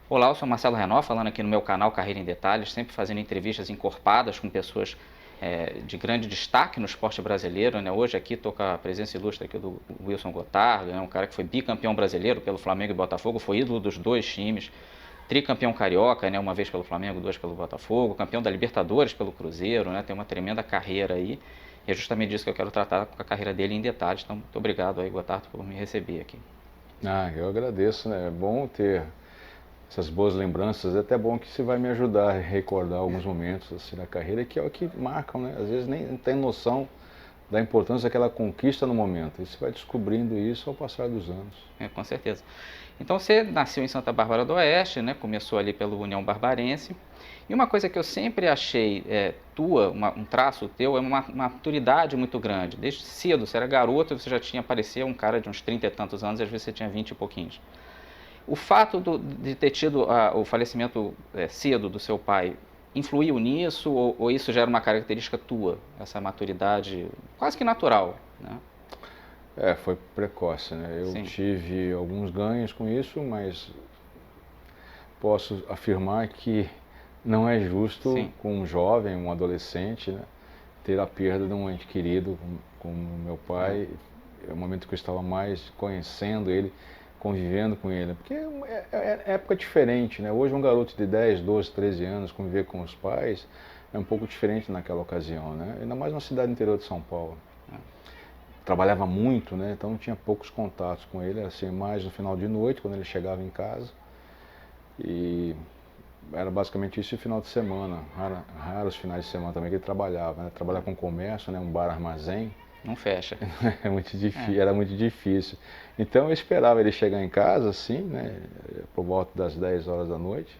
Olá, eu sou Marcelo Renó, falando aqui no meu canal Carreira em Detalhes, sempre fazendo entrevistas encorpadas com pessoas de grande destaque no esporte brasileiro, né? Hoje aqui estou com a presença ilustre aqui do Wilson Gotardo, né? Um cara que foi bicampeão brasileiro pelo Flamengo e Botafogo, foi ídolo dos dois times, tricampeão carioca, né? Uma vez pelo Flamengo, duas pelo Botafogo, campeão da Libertadores pelo Cruzeiro, né? Tem uma tremenda carreira aí, e é justamente disso que eu quero tratar com a carreira dele em detalhes. Então, muito obrigado aí, Gotardo, por me receber aqui. Eu agradeço, né? É bom ter essas boas lembranças, é até bom que você vai me ajudar a recordar alguns momentos assim na carreira, que é o que marcam, né? Às vezes nem tem noção da importância daquela conquista no momento, e você vai descobrindo isso ao passar dos anos. Com certeza. Então você nasceu em Santa Bárbara do Oeste, né? Começou ali pelo União Barbarense. E uma coisa que eu sempre achei um traço teu, é uma maturidade muito grande. Desde cedo, você era garoto, você já tinha parecido um cara de uns 30 e tantos anos, e às vezes você tinha 20 e pouquinhos. O fato de ter tido o falecimento cedo do seu pai influiu nisso, ou isso já era uma característica tua, essa maturidade quase que natural, né? Foi precoce, né? Eu Sim, tive alguns ganhos com isso, mas posso afirmar que não é justo sim, com um jovem, um adolescente, né, ter a perda de um ente querido como meu é, pai. É o momento que eu estava mais conhecendo ele, convivendo com ele. Porque é época diferente, né? Hoje um garoto de 10, 12, 13 anos conviver com os pais é um pouco diferente naquela ocasião, né? Ainda mais na cidade interior de São Paulo. Trabalhava muito, né? Então tinha poucos contatos com ele, assim, mais no final de noite, quando ele chegava em casa. E era basicamente isso, e final de semana, raros finais de semana também que ele trabalhava, né? Trabalhar com comércio, né? Um bar armazém, não fecha. é muito É, difícil, era muito difícil. Então eu esperava ele chegar em casa, assim, né? Por volta das 10 horas da noite,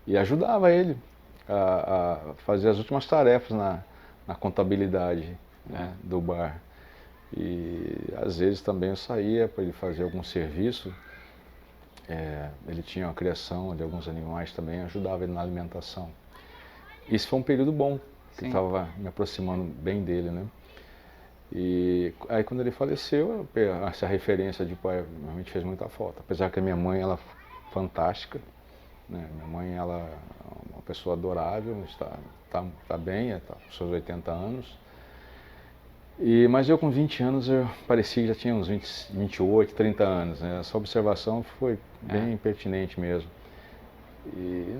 e ajudava ele a fazer as últimas tarefas na contabilidade, é, né? Do bar. E às vezes também eu saía para ele fazer algum serviço. Ele tinha uma criação de alguns animais também, ajudava ele na alimentação. Isso foi um período bom, que sim, estava me aproximando bem dele, né? E aí quando ele faleceu, essa referência de pai realmente fez muita falta. Apesar que a minha mãe, ela é fantástica, né? Minha mãe, ela é uma pessoa adorável, está bem, está com seus 80 anos. Mas eu com 20 anos, eu parecia que já tinha uns 20, 28, 30 anos, né? Essa observação foi é, bem pertinente mesmo. E,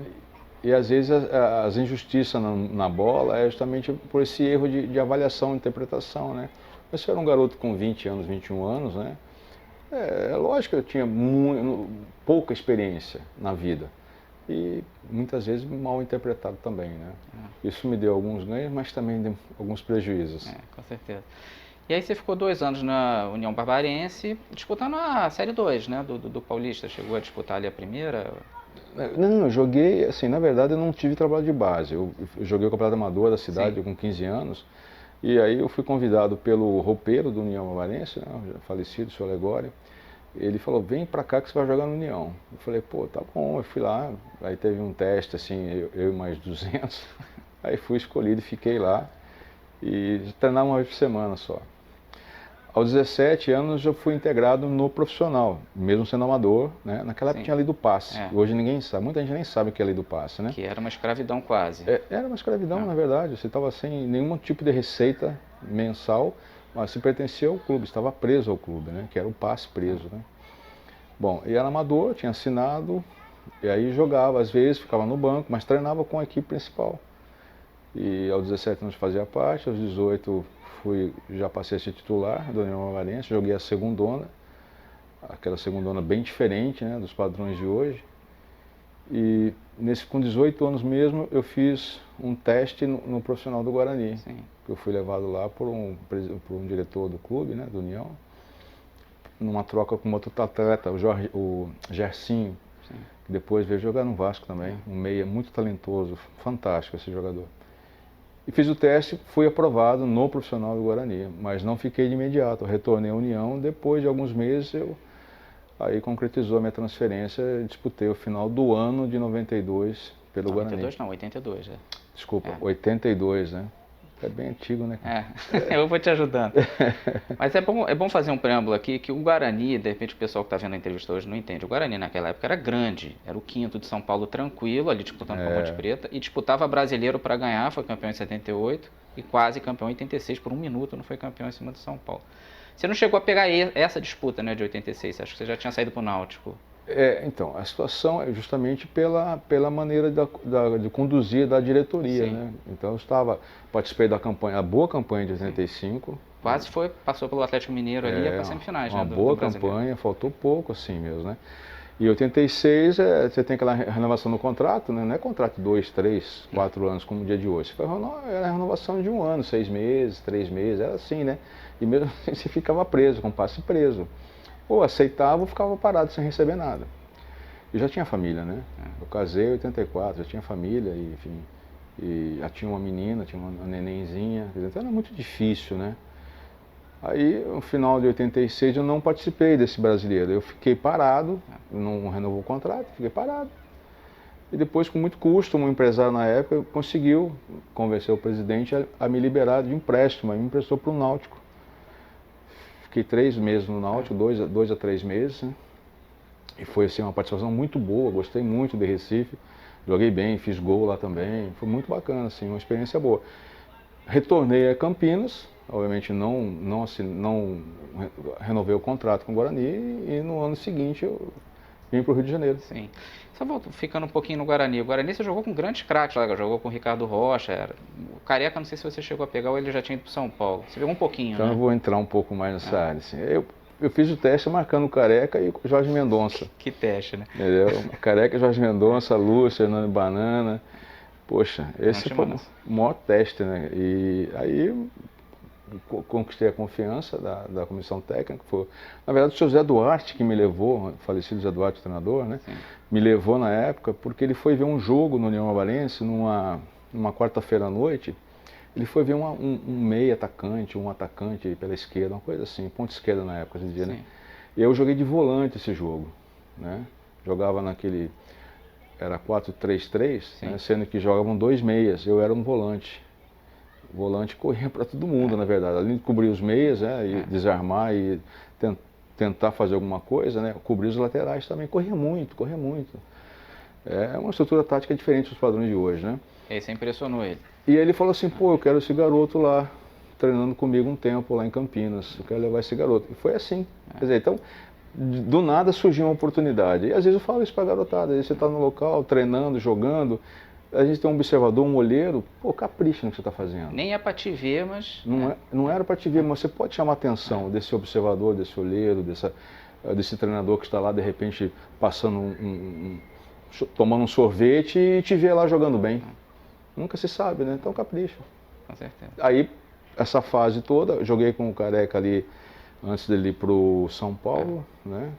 e às vezes as injustiças na bola é justamente por esse erro de avaliação, interpretação, né? Mas se eu era um garoto com 20 anos, 21 anos, né? É lógico que eu tinha pouca experiência na vida. E muitas vezes mal interpretado também, né? Isso me deu alguns ganhos, mas também deu alguns prejuízos. com certeza. E aí você ficou 2 anos na União Barbarense, disputando a Série 2, né, do Paulista. Chegou a disputar ali a primeira? Não, eu joguei, assim, na verdade eu não tive trabalho de base. Eu joguei o Campeonato Amador da Sim, cidade com 15 anos. E aí eu fui convidado pelo roupeiro do União Barbarense, né, o falecido, o senhor Legório. Ele falou, vem pra cá que você vai jogar no União. Eu falei, pô, tá bom, eu fui lá. Aí teve um teste, assim, eu e mais 200. Aí fui escolhido e fiquei lá. E treinava uma vez por semana só. Aos 17 anos eu fui integrado no profissional, mesmo sendo amador, né? Naquela época sim, tinha a lei do passe. é, Hoje ninguém sabe, muita gente nem sabe o que é a lei do passe, né? que era uma escravidão quase. Era uma escravidão, É, na verdade. Você estava sem nenhum tipo de receita mensal, mas se pertencia ao clube, estava preso ao clube, né? Que era o passe preso, né? Bom, e era amador, tinha assinado, e aí jogava, às vezes ficava no banco, mas treinava com a equipe principal. E aos 17 anos fazia parte, aos 18 já passei a ser titular do União Barbarense, joguei a segundona, aquela segundona bem diferente, né, dos padrões de hoje. E com 18 anos mesmo eu fiz um teste no profissional do Guarani. sim, Eu fui levado lá por um diretor do clube, né, do União, numa troca com outro atleta, o Gersinho, sim, que depois veio jogar no Vasco também, é, um meia muito talentoso, fantástico esse jogador. E fiz o teste, fui aprovado no profissional do Guarani, mas não fiquei de imediato. Eu retornei à União, depois de alguns meses aí concretizou a minha transferência, disputei o final do ano de 92 pelo Guarani. 92 não, 82, Desculpa, é, 82, né? É bem antigo, né? Eu vou te ajudando. Mas é bom fazer um preâmbulo aqui, que o Guarani, de repente o pessoal que está vendo a entrevista hoje não entende. O Guarani naquela época era grande, era o quinto de São Paulo tranquilo, ali disputando com a Ponte Preta, e disputava brasileiro para ganhar, foi campeão em 78 e quase campeão em 86, por um minuto não foi campeão em cima do São Paulo. Você não chegou a pegar essa disputa, né, de 86, acho que você já tinha saído pro Náutico. Então, a situação é justamente pela maneira de conduzir da diretoria, né? Então eu participei da campanha, a boa campanha de 85. Quase passou pelo Atlético Mineiro ali e ia para semifinais, né? Uma boa campanha, faltou pouco assim mesmo, né? E 86, você tem aquela renovação no contrato, né? Não é contrato de 2, 3, 4 anos como o dia de hoje. Era a renovação de 1 ano, 6 meses, 3 meses, era assim, né? E mesmo assim você ficava preso, com passe preso. Ou aceitava ou ficava parado sem receber nada. Eu já tinha família, né? Eu casei em 84, já tinha família, e, enfim, e já tinha uma menina, tinha uma nenenzinha, então era muito difícil, né? Aí, no final de 86, eu não participei desse brasileiro, eu fiquei parado, não renovou o contrato, fiquei parado. E depois, com muito custo, um empresário na época conseguiu convencer o presidente a me liberar de empréstimo, aí me emprestou para o Náutico. Fiquei 3 meses no Náutico, 2 a 3 meses, né? E foi assim, uma participação muito boa, gostei muito de Recife, joguei bem, fiz gol lá também, foi muito bacana, assim, uma experiência boa. Retornei a Campinas, obviamente não renovei o contrato com o Guarani, e no ano seguinte eu vim para o Rio de Janeiro. Sim. Só ficando um pouquinho no Guarani. O Guarani você jogou com grandes craques lá, jogou com o Ricardo Rocha. O Careca, não sei se você chegou a pegar ou ele já tinha ido para São Paulo. Você pegou um pouquinho, então, né? Eu vou entrar um pouco mais nessa área. Assim. Eu fiz o teste marcando o Careca e o Jorge Mendonça. Que teste, né? Entendeu? Careca, Jorge Mendonça, Lúcio, Hernando Banana. Poxa, esse foi o maior teste, né? E aí conquistei a confiança da comissão técnica. Na verdade, o seu Zé Duarte que me levou, o falecido Zé Duarte, treinador, né? Sim. Me levou na época porque ele foi ver um jogo no União Barbarense numa quarta-feira à noite. Ele foi ver um meio atacante, um atacante pela esquerda, uma coisa assim, ponta esquerda na época, hoje em dia, né? E eu joguei de volante esse jogo, né? Jogava era 4-3-3, né? Sendo que jogavam 2 meias, eu era um volante. O volante corria para todo mundo, na verdade, além de cobrir os meias, né? E desarmar e tentar fazer alguma coisa, né? Cobrir os laterais também, corria muito, corria muito. É uma estrutura tática diferente dos padrões de hoje, né? E aí você impressionou ele. E aí ele falou assim, pô, eu quero esse garoto lá, treinando comigo um tempo lá em Campinas, eu quero levar esse garoto. E foi assim. Quer dizer, então, do nada surgiu uma oportunidade. E às vezes eu falo isso pra garotada, às vezes você está no local, treinando, jogando, a gente tem um observador, um olheiro, pô, capricha no que você está fazendo. Nem é para te ver, mas... Não era para te ver, mas você pode chamar a atenção desse observador, desse olheiro, desse treinador que está lá, de repente, passando tomando um sorvete e te ver lá jogando bem. Nunca se sabe, né? Então capricha. Com certeza. Aí, essa fase toda, joguei com o Careca ali, antes dele ir pro São Paulo, né?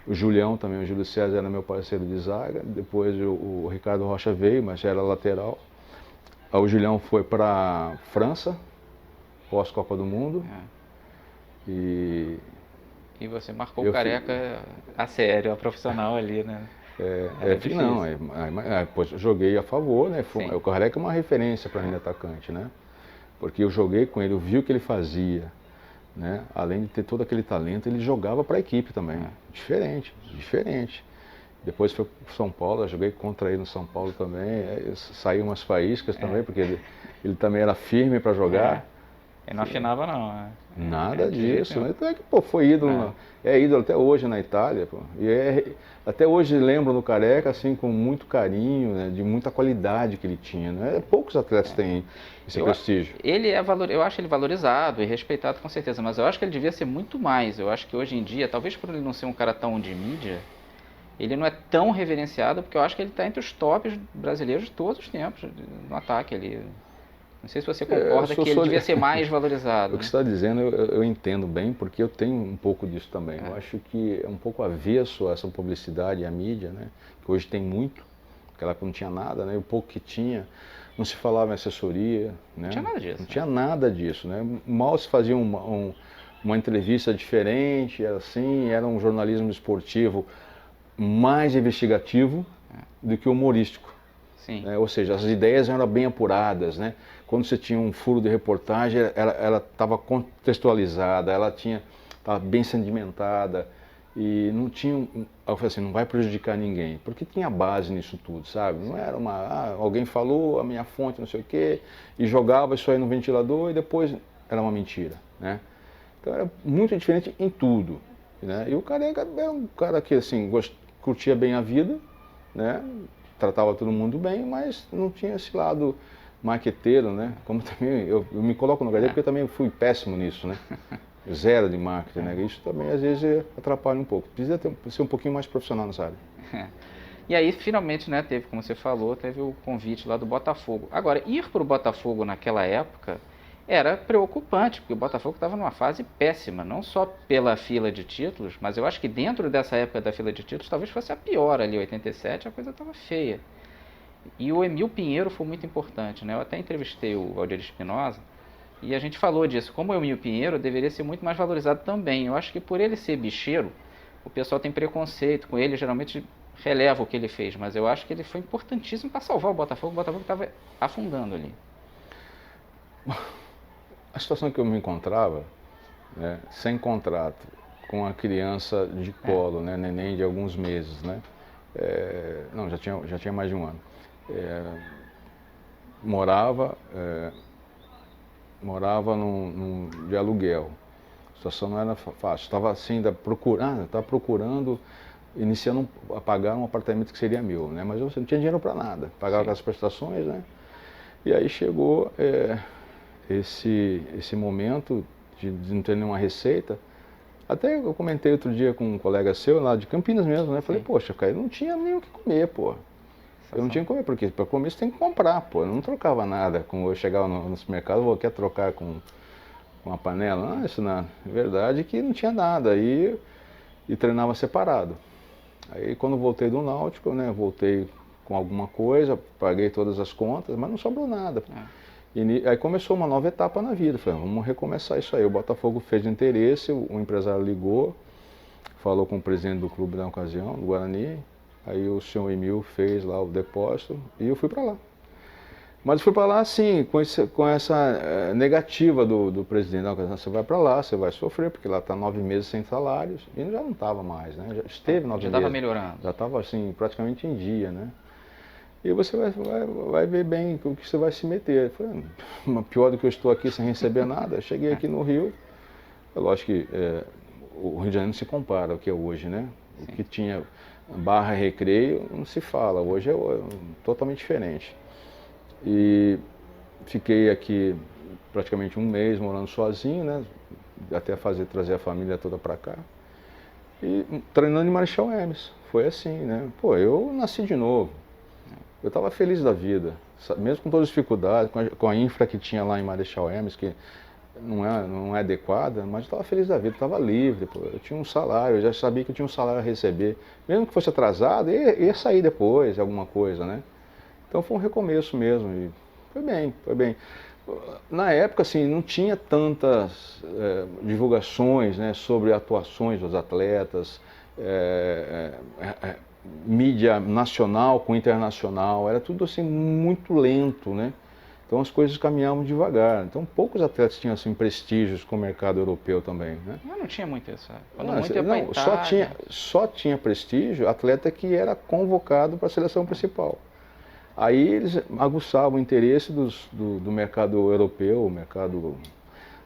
O Julião também, o Júlio César era meu parceiro de zaga. Depois o Ricardo Rocha veio, mas já era lateral. Aí o Julião foi para França, pós-Copa do Mundo. E você marcou o Careca a sério, a profissional ali, né? Depois eu joguei a favor, né? O Careca é uma referência para mim de atacante, né? Porque eu joguei com ele, eu vi o que ele fazia, né? Além de ter todo aquele talento, ele jogava para a equipe também. Diferente. Depois foi para São Paulo, eu joguei contra ele no São Paulo também. Saiu umas faíscas também, porque ele também era firme para jogar. Ele não afinava não, né? Nada disso, né? Então pô, foi ídolo, é ídolo até hoje na Itália, pô. E até hoje lembro do Careca assim com muito carinho, né? De muita qualidade que ele tinha, né? Poucos atletas têm esse prestígio. Eu acho ele valorizado e respeitado com certeza, mas eu acho que ele devia ser muito mais. Eu acho que hoje em dia, talvez por ele não ser um cara tão de mídia, ele não é tão reverenciado, porque eu acho que ele está entre os tops brasileiros de todos os tempos no ataque ali. Não sei se você concorda que ele devia ser mais valorizado. O que você está dizendo eu entendo bem, porque eu tenho um pouco disso também. Eu acho que é um pouco avesso a essa publicidade e a mídia, né? Que hoje tem muito, naquela época não tinha nada, né? O pouco que tinha, não se falava em assessoria, né? Não tinha nada disso. Não tinha nada disso, né? Mal se fazia uma entrevista diferente, era assim, era um jornalismo esportivo mais investigativo do que humorístico. Sim. né? Ou seja, as ideias eram bem apuradas, né? Quando você tinha um furo de reportagem, ela estava contextualizada, ela estava bem sedimentada e não tinha, eu falei assim, não vai prejudicar ninguém, porque tinha base nisso tudo, sabe? Não era alguém falou, a minha fonte, não sei o quê, e jogava isso aí no ventilador e depois era uma mentira, né? Então era muito diferente em tudo, né? E o Careca é um cara que assim curtia bem a vida, né? Tratava todo mundo bem, mas não tinha esse lado marqueteiro, né? Como também eu me coloco no lugar dele porque eu também fui péssimo nisso, né? Zero de marketing, né? Isso também às vezes atrapalha um pouco. Precisa ser um pouquinho mais profissional nessa área. E aí, finalmente, né, teve, como você falou, teve o convite lá do Botafogo. Agora, ir para o Botafogo naquela época era preocupante, porque o Botafogo estava numa fase péssima, não só pela fila de títulos, mas eu acho que dentro dessa época da fila de títulos, talvez fosse a pior ali, 87, a coisa estava feia. E o Emil Pinheiro foi muito importante, né? Eu até entrevistei o Valdir Espinosa e a gente falou disso, como o Emil Pinheiro deveria ser muito mais valorizado também. Eu acho que por ele ser bicheiro, o pessoal tem preconceito com ele, geralmente releva o que ele fez, mas eu acho que ele foi importantíssimo para salvar o Botafogo estava afundando ali. A situação que eu me encontrava, né, sem contrato, com a criança de colo, né, neném de alguns meses, né, não, já tinha mais de um ano, morava de aluguel, a situação não era fácil, estava assim, procurando, iniciando a pagar um apartamento que seria meu, né, mas eu não tinha dinheiro para nada, pagava com as prestações, né, e aí chegou esse momento de não ter nenhuma receita. Até eu comentei outro dia com um colega seu lá de Campinas mesmo, né? Falei, poxa, cara, eu não tinha nem o que comer, pô. Eu não tinha que comer, porque para comer você tem que comprar, pô. Eu não trocava nada. Como eu chegava no supermercado, quer trocar com uma panela? Não, isso não. É verdade que não tinha nada. E treinava separado. Aí quando voltei do Náutico, né? Voltei com alguma coisa, paguei todas as contas, mas não sobrou nada. E aí começou uma nova etapa na vida. Falei, vamos recomeçar isso aí. O Botafogo fez interesse, o empresário ligou, falou com o presidente do clube na ocasião, do Guarani. Aí o senhor Emil fez lá o depósito e eu fui para lá. Mas eu fui para lá assim, com essa negativa do presidente. Não, você vai para lá, você vai sofrer, porque lá está 9 meses sem salários. E já não estava mais, né? Já esteve 9 meses. Já estava melhorando. Já estava assim, praticamente em dia, né? E você vai ver bem o que você vai se meter. Eu falei, pior do que eu estou aqui sem receber nada. Eu cheguei aqui no Rio, é lógico que o Rio de Janeiro não se compara ao que é hoje, né? O que tinha barra recreio não se fala, hoje é totalmente diferente. E fiquei aqui praticamente um mês morando sozinho, né? Até trazer a família toda para cá. E treinando em Marechal Hermes, foi assim, né? Pô, eu nasci de novo. Eu estava feliz da vida, mesmo com todas as dificuldades, com a infra que tinha lá em Marechal Hermes, que não é adequada, mas eu estava feliz da vida, estava livre, pô. Eu tinha um salário, eu já sabia que eu tinha um salário a receber. Mesmo que fosse atrasado, ia sair depois, alguma coisa, né? Então foi um recomeço mesmo e foi bem, foi bem. Na época, assim, não tinha tantas divulgações, né, sobre atuações dos atletas, mídia nacional com internacional, era tudo assim muito lento, né? Então as coisas caminhavam devagar. Então poucos atletas tinham assim prestígios com o mercado europeu também, né? Mas não tinha muito isso. Só tinha prestígio atleta que era convocado para a seleção principal. Aí eles aguçavam o interesse do mercado europeu, o mercado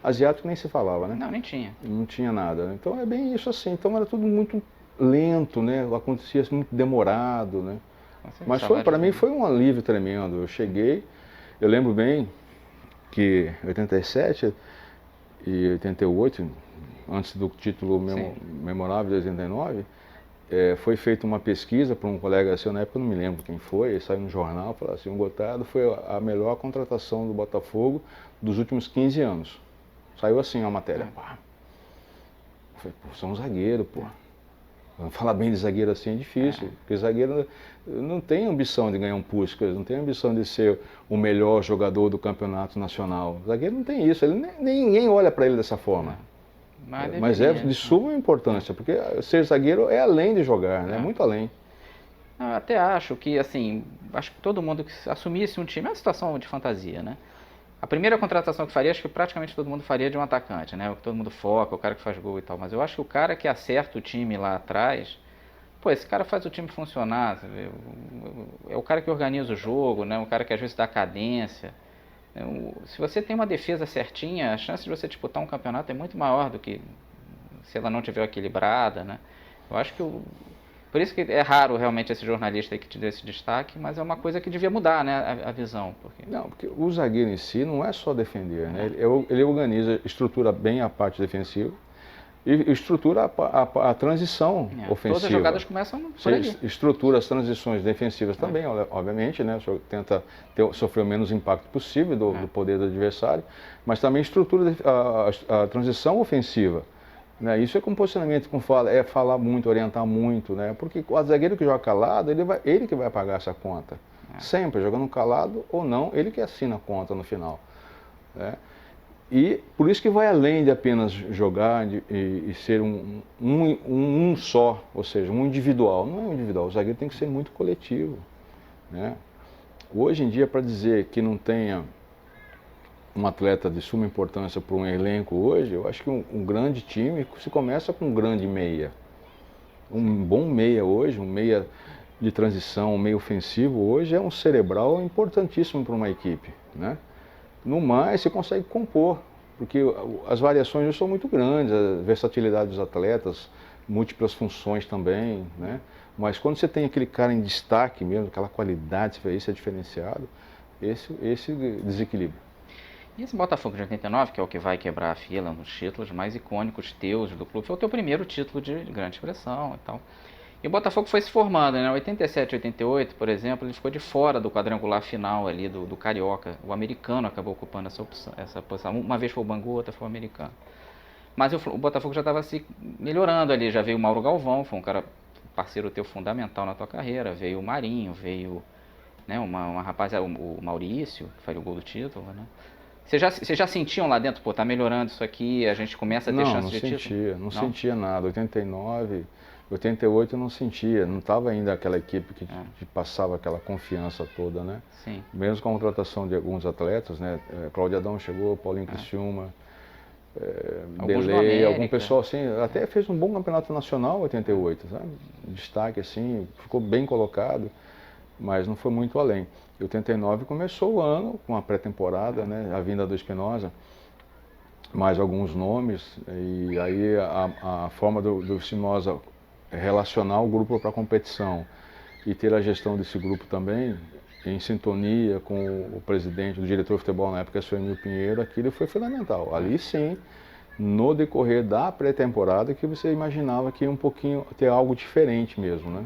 asiático nem se falava, né? Não, nem tinha. Não tinha nada, né? Então é bem isso assim. Então era tudo muito lento, né? Acontecia muito demorado, né? Mas para mim foi um alívio tremendo. Eu cheguei, eu lembro bem que em 87 e 88, antes do título memorável de 89, foi feita uma pesquisa por um colega seu, na época eu não me lembro quem foi, ele saiu no jornal, falou assim, o Gotardo foi a melhor contratação do Botafogo dos últimos 15 anos. Saiu assim a matéria. Eu falei, pô, sou um zagueiro, pô. Falar bem de zagueiro assim é difícil, porque zagueiro não tem ambição de ganhar um Puskás, não tem ambição de ser o melhor jogador do campeonato nacional. O zagueiro não tem isso, ninguém olha para ele dessa forma. Mas é de suma importância, porque ser zagueiro é além de jogar, né? Muito além. Eu até acho que, assim, acho que todo mundo que assumisse um time, é uma situação de fantasia, né? A primeira contratação que faria, acho que praticamente todo mundo faria de um atacante, né? O que todo mundo foca, o cara que faz gol e tal. Mas eu acho que o cara que acerta o time lá atrás, pô, esse cara faz o time funcionar, sabe? É o cara que organiza o jogo, né? O cara que às vezes dá cadência. Se você tem uma defesa certinha, a chance de você disputar um campeonato é muito maior do que se ela não estiver equilibrada, né? Eu acho que por isso que é raro realmente esse jornalista aí que te deu esse destaque, mas é uma coisa que devia mudar, né, a visão. Não, porque o zagueiro em si não é só defender, né? Ele organiza, estrutura bem a parte defensiva e estrutura a transição ofensiva. Todas as jogadas começam por ali. Estrutura as transições defensivas também, obviamente, né? Tenta sofrer o menos impacto possível do poder do adversário, mas também estrutura a transição ofensiva. Né? Isso é com posicionamento, como fala, é falar muito, orientar muito, né? Porque o zagueiro que joga calado, ele que vai pagar essa conta. Sempre, jogando calado ou não, ele que assina a conta no final. Né? E por isso que vai além de apenas jogar e ser um só, ou seja, um individual. Não é um individual, o zagueiro tem que ser muito coletivo. Né? Hoje em dia, para dizer que não tenha um atleta de suma importância para um elenco hoje, eu acho que um grande time se começa com um grande meia. Um bom meia hoje, um meia de transição, um meia ofensivo hoje é um cerebral importantíssimo para uma equipe. Né? No mais, você consegue compor, porque as variações hoje são muito grandes, a versatilidade dos atletas, múltiplas funções também. Né? Mas quando você tem aquele cara em destaque mesmo, aquela qualidade, esse é diferenciado, esse desequilíbrio. E esse Botafogo de 89, que é o que vai quebrar a fila nos títulos mais icônicos teus do clube, foi o teu primeiro título de grande expressão e tal. E o Botafogo foi se formando, né? 87 e 88, por exemplo, ele ficou de fora do quadrangular final ali do Carioca. O americano acabou ocupando essa posição. Uma vez foi o Bangu, outra foi o americano. Mas o Botafogo já estava se melhorando ali. Já veio o Mauro Galvão, foi um cara parceiro teu fundamental na tua carreira. Veio o Marinho, veio, né, uma rapaziada, o Maurício, que faria o gol do título, né? Vocês já sentiam lá dentro, pô, tá melhorando isso aqui, a gente começa a ter chance de título? Não sentia nada. 89, 88 eu não sentia, não estava ainda aquela equipe que passava aquela confiança toda, né? Sim. Mesmo com a contratação de alguns atletas, né? Cláudio Adão chegou, Paulinho Criciúma, Delei, algum pessoal assim, até fez um bom campeonato nacional em 88, sabe? Destaque assim, ficou bem colocado, mas não foi muito além. Em 89 começou o ano com a pré-temporada, né? A vinda do Espinosa, mais alguns nomes, e aí a forma do Espinosa relacionar o grupo para a competição e ter a gestão desse grupo também, em sintonia com o presidente, o diretor de futebol na época, o senhor Emil Pinheiro, aquilo foi fundamental. Ali sim, no decorrer da pré-temporada, que você imaginava que ia um pouquinho ter algo diferente mesmo, né?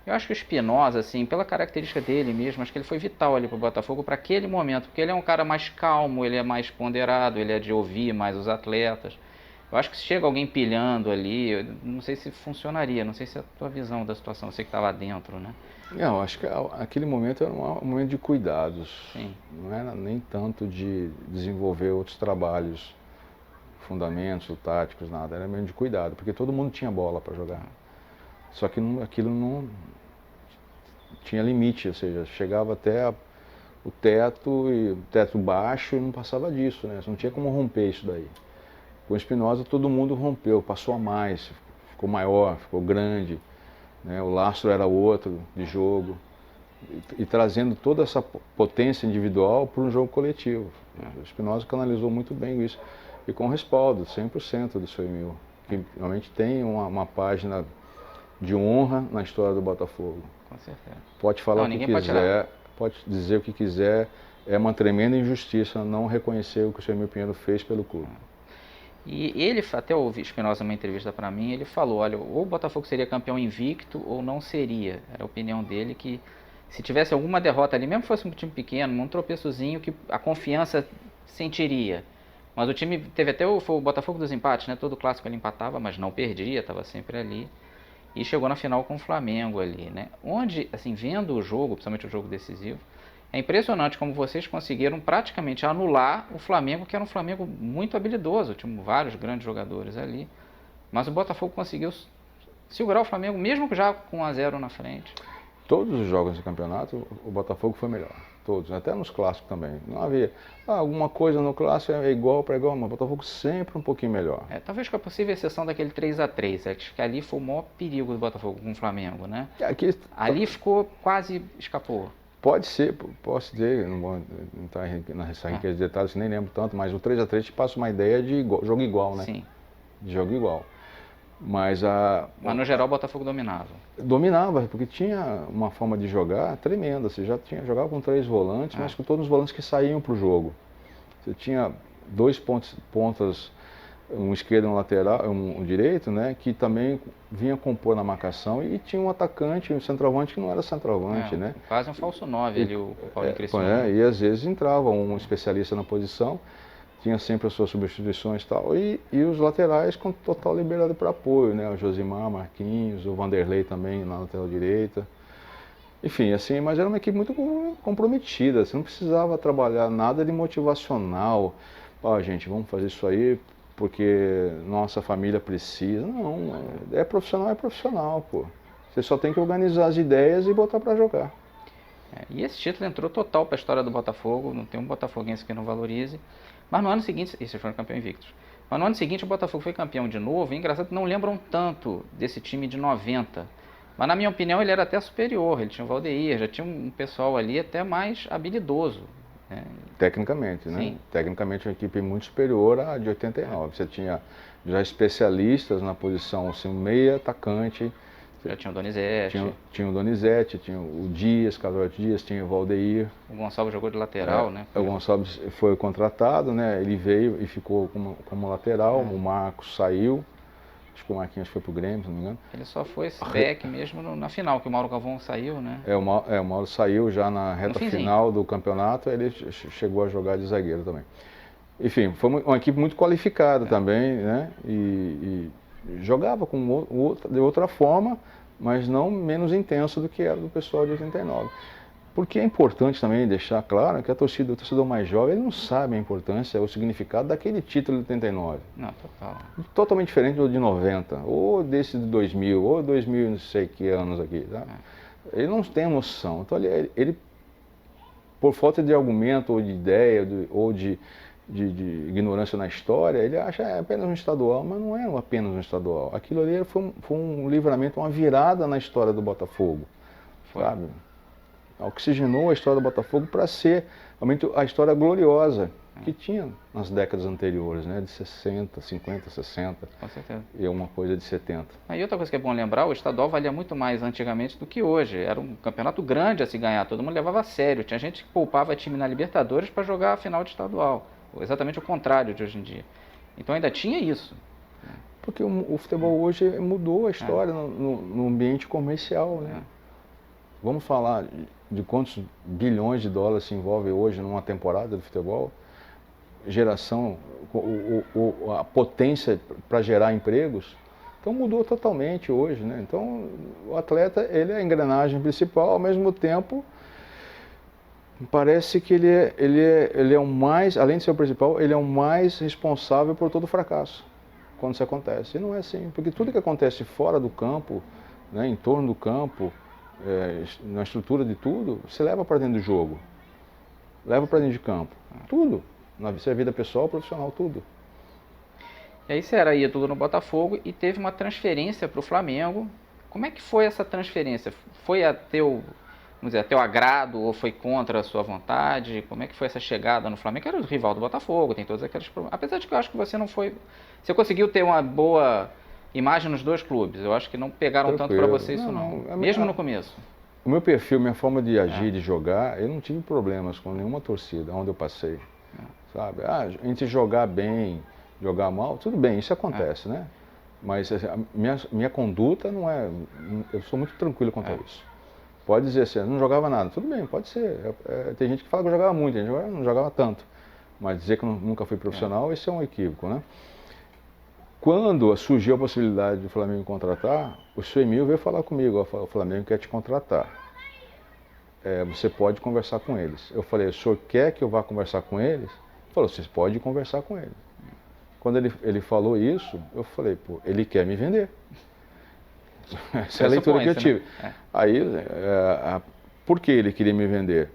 Eu acho que o Espinosa, assim, pela característica dele mesmo, acho que ele foi vital ali para o Botafogo para aquele momento, porque ele é um cara mais calmo, ele é mais ponderado, ele é de ouvir mais os atletas. Eu acho que se chega alguém pilhando ali, eu não sei se funcionaria, não sei se é a tua visão da situação, você que está lá dentro, né? Não, acho que aquele momento era um momento de cuidados. Sim. Não era nem tanto de desenvolver outros trabalhos, fundamentos, táticos, nada. Era mesmo de cuidado, porque todo mundo tinha bola para jogar. Só que aquilo não tinha limite, ou seja, chegava até o teto baixo e não passava disso, né? Você não tinha como romper isso daí. Com o Espinosa todo mundo rompeu, passou a mais, ficou maior, ficou grande, né? O lastro era outro de jogo, e trazendo toda essa potência individual para um jogo coletivo. O Espinosa canalizou muito bem isso, e com respaldo, 100% do seu Emil, que realmente tem uma página de honra na história do Botafogo. Com certeza. Pode falar o que quiser, pode dizer o que quiser, é uma tremenda injustiça não reconhecer o que o senhor Emil Pinheiro fez pelo clube. E ele, até ouvi Espinosa numa entrevista para mim, ele falou, olha, ou o Botafogo seria campeão invicto ou não seria. Era a opinião dele que se tivesse alguma derrota ali, mesmo que fosse um time pequeno, um tropeçozinho, que a confiança sentiria. Mas o time teve até o Botafogo dos empates, né? Todo clássico ele empatava, mas não perdia, estava sempre ali. E chegou na final com o Flamengo ali, né? Onde, assim, vendo o jogo, principalmente o jogo decisivo, é impressionante como vocês conseguiram praticamente anular o Flamengo, que era um Flamengo muito habilidoso, tinha vários grandes jogadores ali. Mas o Botafogo conseguiu segurar o Flamengo, mesmo já com 1-0 na frente. Todos os jogos do campeonato, o Botafogo foi melhor. Todos, até nos clássicos também. Não havia alguma coisa no clássico é igual para igual, mas o Botafogo sempre um pouquinho melhor. Talvez com a possível exceção daquele 3-3, acho que ali foi o maior perigo do Botafogo com o Flamengo, né? Ali ficou, quase escapou. Pode ser, posso dizer, não vou entrar nessa riqueza de detalhes, nem lembro tanto, mas o 3-3 te passa uma ideia de jogo igual, né? Sim. De jogo igual. Mas no geral o Botafogo dominava. Dominava, porque tinha uma forma de jogar tremenda. Você já jogava com 3 volantes, mas com todos os volantes que saíam para o jogo. Você tinha 2 pontas, um esquerdo e um lateral, um direito, né, que também vinha compor na marcação, e tinha um atacante, um centroavante que não era centroavante, né? Quase um falso 9 ali, o Paulinho Criciúma. E às vezes entrava um especialista na posição, tinha sempre as suas substituições e tal, e os laterais com total liberdade para apoio, né? O Josimar, Marquinhos, o Vanderlei também na lateral direita. Enfim, assim, mas era uma equipe muito comprometida, você não precisava trabalhar nada de motivacional. Gente, vamos fazer isso aí porque nossa família precisa. Não, é profissional, pô. Você só tem que organizar as ideias e botar para jogar. E esse título entrou total para a história do Botafogo, não tem um botafoguense que não valorize. Mas no ano seguinte, eles foram campeão invictos. Mas no ano seguinte o Botafogo foi campeão de novo, e engraçado que não lembram tanto desse time de 90. Mas na minha opinião ele era até superior, ele tinha o Valdeir, já tinha um pessoal ali até mais habilidoso. Né? Tecnicamente, né? Sim. Tecnicamente uma equipe muito superior à de 89. Você tinha já especialistas na posição, assim, meia, atacante. Já tinha o Donizete. Tinha o Donizete, tinha o Dias, Carlos Dias, tinha o Valdeir. O Gonçalves jogou de lateral, né? O Gonçalves foi contratado, né? Ele veio e ficou como lateral, o Marcos saiu. Acho que o Marquinhos foi pro Grêmio, se não me engano. Ele só foi back mesmo na final, que o Mauro Galvão saiu, né? O Mauro saiu já na reta final do campeonato, ele chegou a jogar de zagueiro também. Enfim, foi uma equipe muito qualificada também, né? E jogava de outra forma, mas não menos intenso do que era do pessoal de 89. Porque é importante também deixar claro que o torcedor mais jovem, ele não sabe a importância, o significado daquele título de 89. Não, total. Totalmente diferente do de 90, ou desse de 2000, ou 2000 não sei que anos aqui. Tá? Ele não tem noção. Então ele, por falta de argumento, ou de ideia, ou de ignorância na história, ele acha apenas um estadual, mas não é apenas um estadual. Aquilo ali foi um livramento, uma virada na história do Botafogo. Sabe? Oxigenou a história do Botafogo para ser realmente a história gloriosa que tinha nas décadas anteriores, né? De 60, 50, 60. Com certeza. E uma coisa de 70. E outra coisa que é bom lembrar, o estadual valia muito mais antigamente do que hoje. Era um campeonato grande a se ganhar, todo mundo levava a sério. Tinha gente que poupava time na Libertadores para jogar a final de estadual. Exatamente o contrário de hoje em dia. Então ainda tinha isso. Porque o futebol hoje mudou a história no ambiente comercial, né? Vamos falar de quantos bilhões de dólares se envolve hoje numa temporada de futebol? Geração, a potência para gerar empregos. Então mudou totalmente hoje, né? Então o atleta, ele é a engrenagem principal, ao mesmo tempo parece que ele é o mais, além de ser o principal, ele é o mais responsável por todo o fracasso quando isso acontece. E não é assim, porque tudo que acontece fora do campo, né, em torno do campo, na estrutura de tudo, você leva para dentro do jogo, leva para dentro de campo, tudo, na vida pessoal, profissional, tudo. E aí você ia tudo no Botafogo e teve uma transferência para o Flamengo. Como é que foi essa transferência? Foi a teu agrado ou foi contra a sua vontade? Como é que foi essa chegada no Flamengo? Que era o rival do Botafogo, tem todos aqueles problemas. Apesar de que eu acho que você não foi... Você conseguiu ter uma boa imagem nos dois clubes. Eu acho que não pegaram tanto para você isso não. Mesmo no começo. O meu perfil, minha forma de agir, de jogar, eu não tive problemas com nenhuma torcida onde eu passei. Sabe? A gente jogar bem, jogar mal, tudo bem, isso acontece, né? Mas a minha conduta não é... Eu sou muito tranquilo quanto a isso. Pode dizer assim, não jogava nada, tudo bem, pode ser. Tem gente que fala que eu jogava muito, tem gente que não jogava tanto. Mas dizer que eu nunca fui profissional, isso é um equívoco, né? Quando surgiu a possibilidade do Flamengo contratar, o seu Emil veio falar comigo, o Flamengo quer te contratar. Você pode conversar com eles. Eu falei, o senhor quer que eu vá conversar com eles? Ele falou, você pode conversar com eles. Quando ele falou isso, eu falei, pô, ele quer me vender. Essa é a leitura que eu tive. Né? Aí, por que ele queria me vender?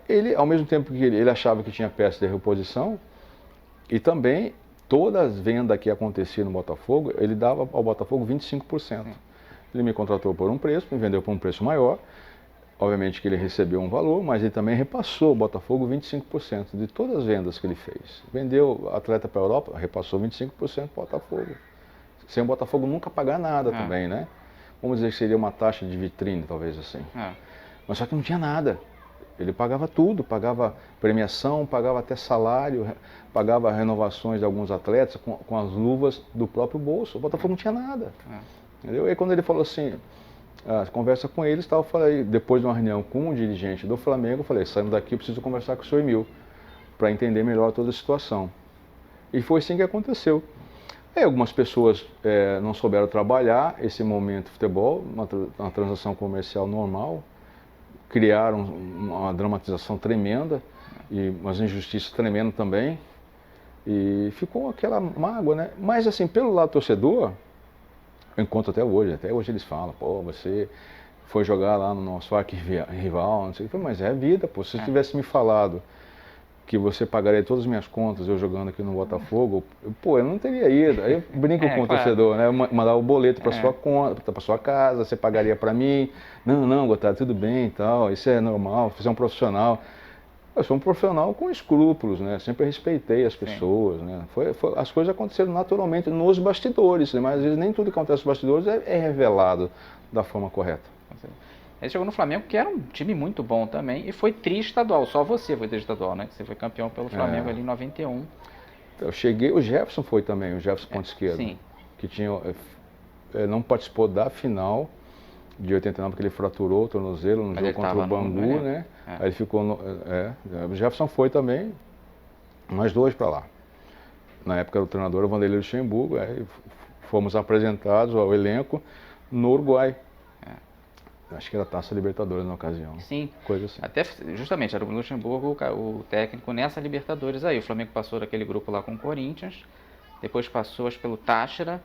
Ele, ao mesmo tempo que ele achava que tinha peça de reposição, e também todas as vendas que acontecia no Botafogo, ele dava ao Botafogo 25%. Ele me contratou por um preço, me vendeu por um preço maior. Obviamente que ele recebeu um valor, mas ele também repassou ao Botafogo 25% de todas as vendas que ele fez. Vendeu atleta para a Europa, repassou 25% para o Botafogo. Sem o Botafogo nunca pagar nada também, né? Vamos dizer que seria uma taxa de vitrine, talvez assim. Mas só que não tinha nada. Ele pagava tudo, pagava premiação, pagava até salário, pagava renovações de alguns atletas com as luvas do próprio bolso. O Botafogo não tinha nada. Entendeu? E aí quando ele falou assim, conversa com eles, eu falei, depois de uma reunião com um dirigente do Flamengo, eu falei, saindo daqui eu preciso conversar com o senhor Emil, para entender melhor toda a situação. E foi assim que aconteceu. Aí algumas pessoas não souberam trabalhar esse momento de futebol, uma transação comercial normal, criaram uma dramatização tremenda, e umas injustiças tremendas também, e ficou aquela mágoa, né? Mas assim, pelo lado torcedor, eu encontro até hoje eles falam, pô, você foi jogar lá no nosso arquirrival, não sei o que, mas é a vida, pô, se você tivesse me falado que você pagaria todas as minhas contas eu jogando aqui no Botafogo, eu não teria ido. Aí eu brinco com o torcedor, né? Mandar o boleto para sua conta, para sua casa, você pagaria para mim. Não, Gotardo, tudo bem e tal, isso é normal, você é um profissional. Eu sou um profissional com escrúpulos, né? Sempre respeitei as pessoas, né? As coisas aconteceram naturalmente nos bastidores, né? Mas às vezes nem tudo que acontece nos bastidores é revelado da forma correta. Ele chegou no Flamengo, que era um time muito bom também, e foi tri-estadual. Só você foi tri-estadual, né? Você foi campeão pelo Flamengo ali em 91. Eu cheguei, o Jefferson foi também, o Jefferson ponta esquerda. Sim. Que não participou da final de 89, porque ele fraturou o tornozelo no jogo contra o Bangu, né? Aí ele ficou o Jefferson foi também, nós dois para lá. Na época o treinador era o Vanderlei Luxemburgo, aí fomos apresentados ao elenco no Uruguai. Acho que era a Taça Libertadores na ocasião. Sim. Coisa assim. Até, justamente, era o Luxemburgo o técnico nessa Libertadores aí. O Flamengo passou daquele grupo lá com o Corinthians, depois passou acho, pelo Táchira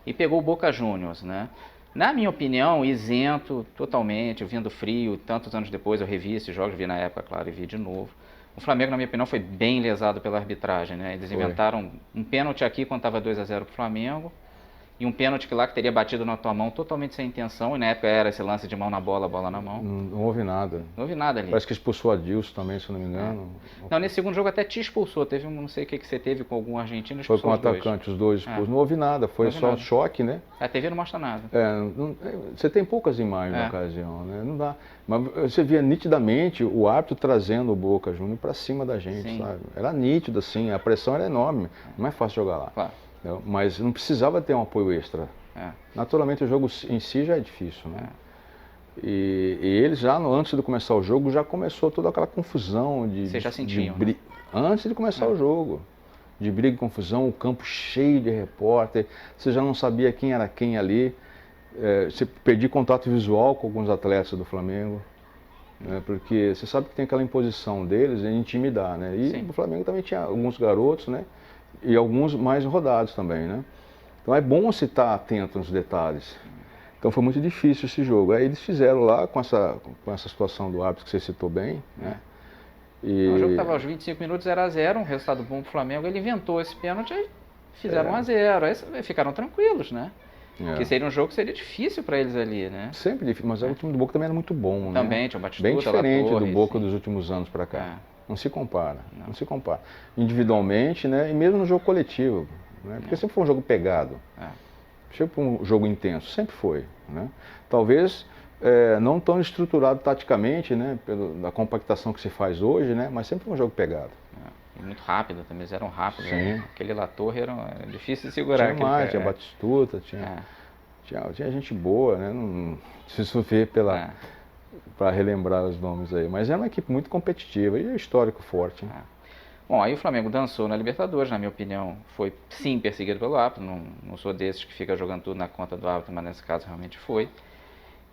e pegou o Boca Juniors, né? Na minha opinião, isento totalmente, vindo frio, tantos anos depois eu revi esses jogos, vi na época, claro, e vi de novo. O Flamengo, na minha opinião, foi bem lesado pela arbitragem, né? Eles inventaram um pênalti aqui quando estava 2-0 pro Flamengo. E um pênalti que lá que teria batido na tua mão totalmente sem intenção, e na época era esse lance de mão na bola, bola na mão. Não houve nada. Não houve nada ali. Parece que expulsou a Adilson também, se eu não me engano. Não, nesse segundo jogo até te expulsou, teve não sei o que você teve com algum argentino, foi com o atacante, os dois expulsos. Não houve nada, foi só um choque, né? A TV não mostra nada. Você tem poucas imagens na ocasião, né? Não dá. Mas você via nitidamente o árbitro trazendo o Boca Juniors para cima da gente, sabe? Era nítido assim, a pressão era enorme, não é fácil jogar lá. Claro. Mas não precisava ter um apoio extra. Naturalmente o jogo em si já é difícil, né? E eles já, antes de começar o jogo, já começou toda aquela confusão de... Vocês já sentiam, né? Antes de começar o jogo. De briga e confusão, o campo cheio de repórter, você já não sabia quem era quem ali. Você perdi contato visual com alguns atletas do Flamengo, né? Porque você sabe que tem aquela imposição deles em intimidar, né? E o Flamengo também tinha alguns garotos, né? E alguns mais rodados também, né? Então é bom você estar atento nos detalhes. Então foi muito difícil esse jogo. Aí eles fizeram lá com essa situação do árbitro que você citou bem, né? O jogo estava aos 25 minutos, 0-0, um resultado bom para o Flamengo. Ele inventou esse pênalti e fizeram 1-0. Aí ficaram tranquilos, né? Porque seria um jogo que seria difícil para eles ali, né? Sempre difícil, mas o time do Boca também era muito bom, né? Também, tinha um Batistuta, bem diferente Torre, do Boca dos últimos anos para cá. Não se compara, não se compara. Individualmente, né? E mesmo no jogo coletivo, né? Porque sempre foi um jogo pegado. Sempre foi um jogo intenso, sempre foi, né? Talvez não tão estruturado taticamente, né? Da compactação que se faz hoje, né? Mas sempre foi um jogo pegado. E muito rápido também, eles eram rápidos. Sim. Né? Aquele La Torre era difícil de segurar. Tinha Batistuta, tinha gente boa, né? Não preciso ver para relembrar os nomes aí. Mas era uma equipe muito competitiva e histórico forte. Né? Bom, aí o Flamengo dançou na Libertadores, na minha opinião, foi sim perseguido pelo árbitro. Não sou desses que fica jogando tudo na conta do árbitro, mas nesse caso realmente foi.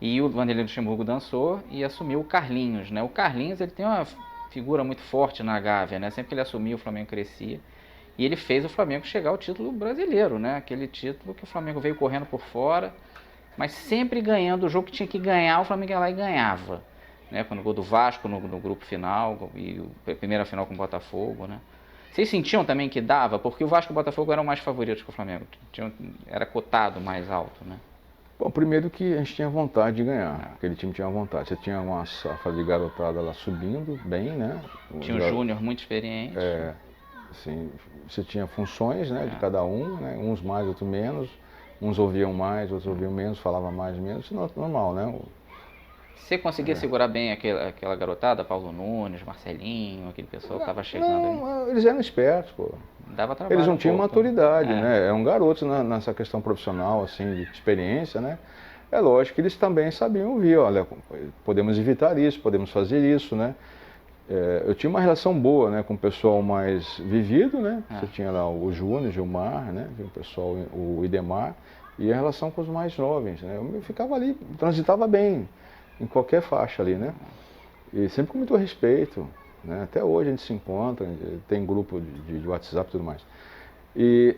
E o Vanderlei Luxemburgo dançou e assumiu o Carlinhos, né? O Carlinhos, ele tem uma figura muito forte na Gávea, né? Sempre que ele assumia, o Flamengo crescia. E ele fez o Flamengo chegar ao título brasileiro, né? Aquele título que o Flamengo veio correndo por fora, mas sempre ganhando o jogo que tinha que ganhar, o Flamengo ia lá e ganhava. Né? Quando o gol do Vasco no grupo final, e a primeira final com o Botafogo, né? Vocês sentiam também que dava? Porque o Vasco e o Botafogo eram mais favoritos que o Flamengo. Era cotado mais alto, né? Bom, primeiro que a gente tinha vontade de ganhar, aquele time tinha vontade. Você tinha uma safra de garotada lá subindo bem, né? Tinha um júnior muito experiente. Assim, você tinha funções, né, de cada um, né? Uns mais, outros menos. Uns ouviam mais, outros ouviam menos, falavam mais, menos. Isso é normal, né? Você conseguia segurar bem aquela garotada, Paulo Nunes, Marcelinho, aquele pessoal que estava chegando ali? Eles eram espertos, pô. Dava trabalho. Eles não tinham maturidade, né? Eram garotos nessa questão profissional, assim, de experiência, né? É lógico que eles também sabiam ouvir, olha, podemos evitar isso, podemos fazer isso, né? Eu tinha uma relação boa, né, com o pessoal mais vivido, né? Você tinha lá o Júnior, Gilmar, né? O pessoal, o Idemar, e a relação com os mais jovens, né? Eu ficava ali, transitava bem em qualquer faixa ali, né? E sempre com muito respeito, né? Até hoje a gente se encontra, tem grupo de WhatsApp e tudo mais. E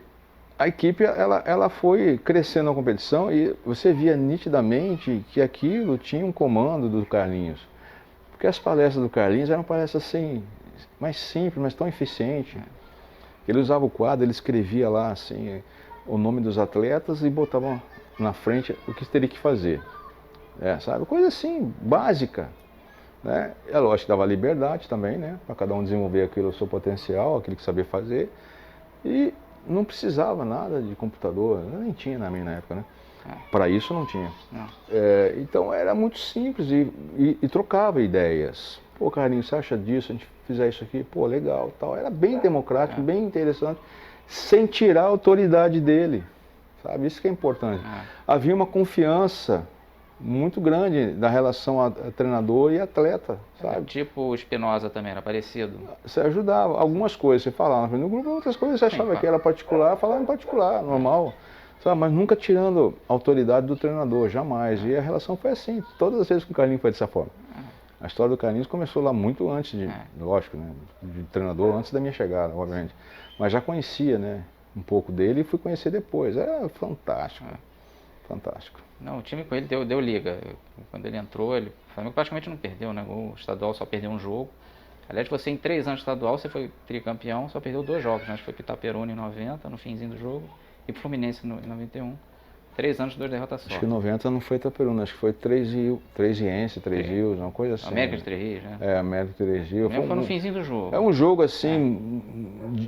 a equipe, ela foi crescendo na competição e você via nitidamente que aquilo tinha um comando do Carlinhos. Porque as palestras do Carlinhos eram palestras assim, mais simples, mas tão eficientes. Ele usava o quadro, ele escrevia lá assim, o nome dos atletas e botava na frente o que teria que fazer. Sabe? Coisa assim, básica. Né? É lógico que dava liberdade também, né? Para cada um desenvolver aquilo, o seu potencial, aquilo que sabia fazer. E não precisava nada de computador, nem tinha na minha época, né? Para isso não tinha. Então era muito simples e trocava ideias. Pô, Carlinhos, você acha disso? A gente fizer isso aqui? Pô, legal, tal. Era bem democrático, bem interessante, sem tirar a autoridade dele. Sabe? Isso que é importante. Havia uma confiança muito grande da relação a treinador e atleta, sabe? Tipo o Espinosa também, era parecido. Você ajudava, algumas coisas você falava no grupo, outras coisas você achava que era particular, falava em particular, normal. Sabe? Mas nunca tirando a autoridade do treinador, jamais. E a relação foi assim, todas as vezes que o Carlinhos foi dessa forma. A história do Carlinhos começou lá muito antes lógico, né, de treinador, antes da minha chegada, obviamente. Mas já conhecia, né, um pouco dele e fui conhecer depois. Era fantástico, fantástico. Não, o time com ele deu liga. Quando ele entrou, o Flamengo praticamente não perdeu, né? O estadual só perdeu um jogo. Aliás, você em 3 anos de estadual, você foi tricampeão, só perdeu 2 jogos, né? Acho que foi pro Itaperuna em 90, no finzinho do jogo, e pro Fluminense em 91. 3 anos, 2 derrotas só. Acho que em 90 não foi Itaperuna, acho que foi Três Rios, uma coisa assim. América de Três Rios, né? América de Três Rios. Foi no finzinho do jogo. É um jogo assim,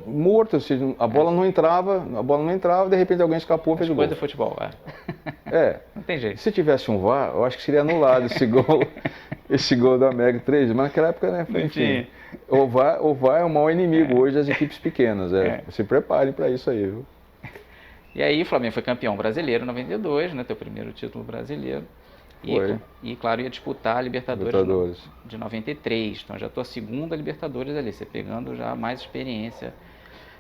morto, assim, a bola não entrava, de repente alguém escapou e fez o gol. Coisa do futebol, Não tem jeito. Se tivesse um VAR, eu acho que seria anulado esse gol da América de Três Rios, mas naquela época, né, enfim. O VAR é o maior inimigo hoje das equipes pequenas, se prepare para isso aí, viu? E aí o Flamengo foi campeão brasileiro em 92, né, teu primeiro título brasileiro. E claro, ia disputar a Libertadores de 93. Então já tua segunda Libertadores ali, você pegando já mais experiência.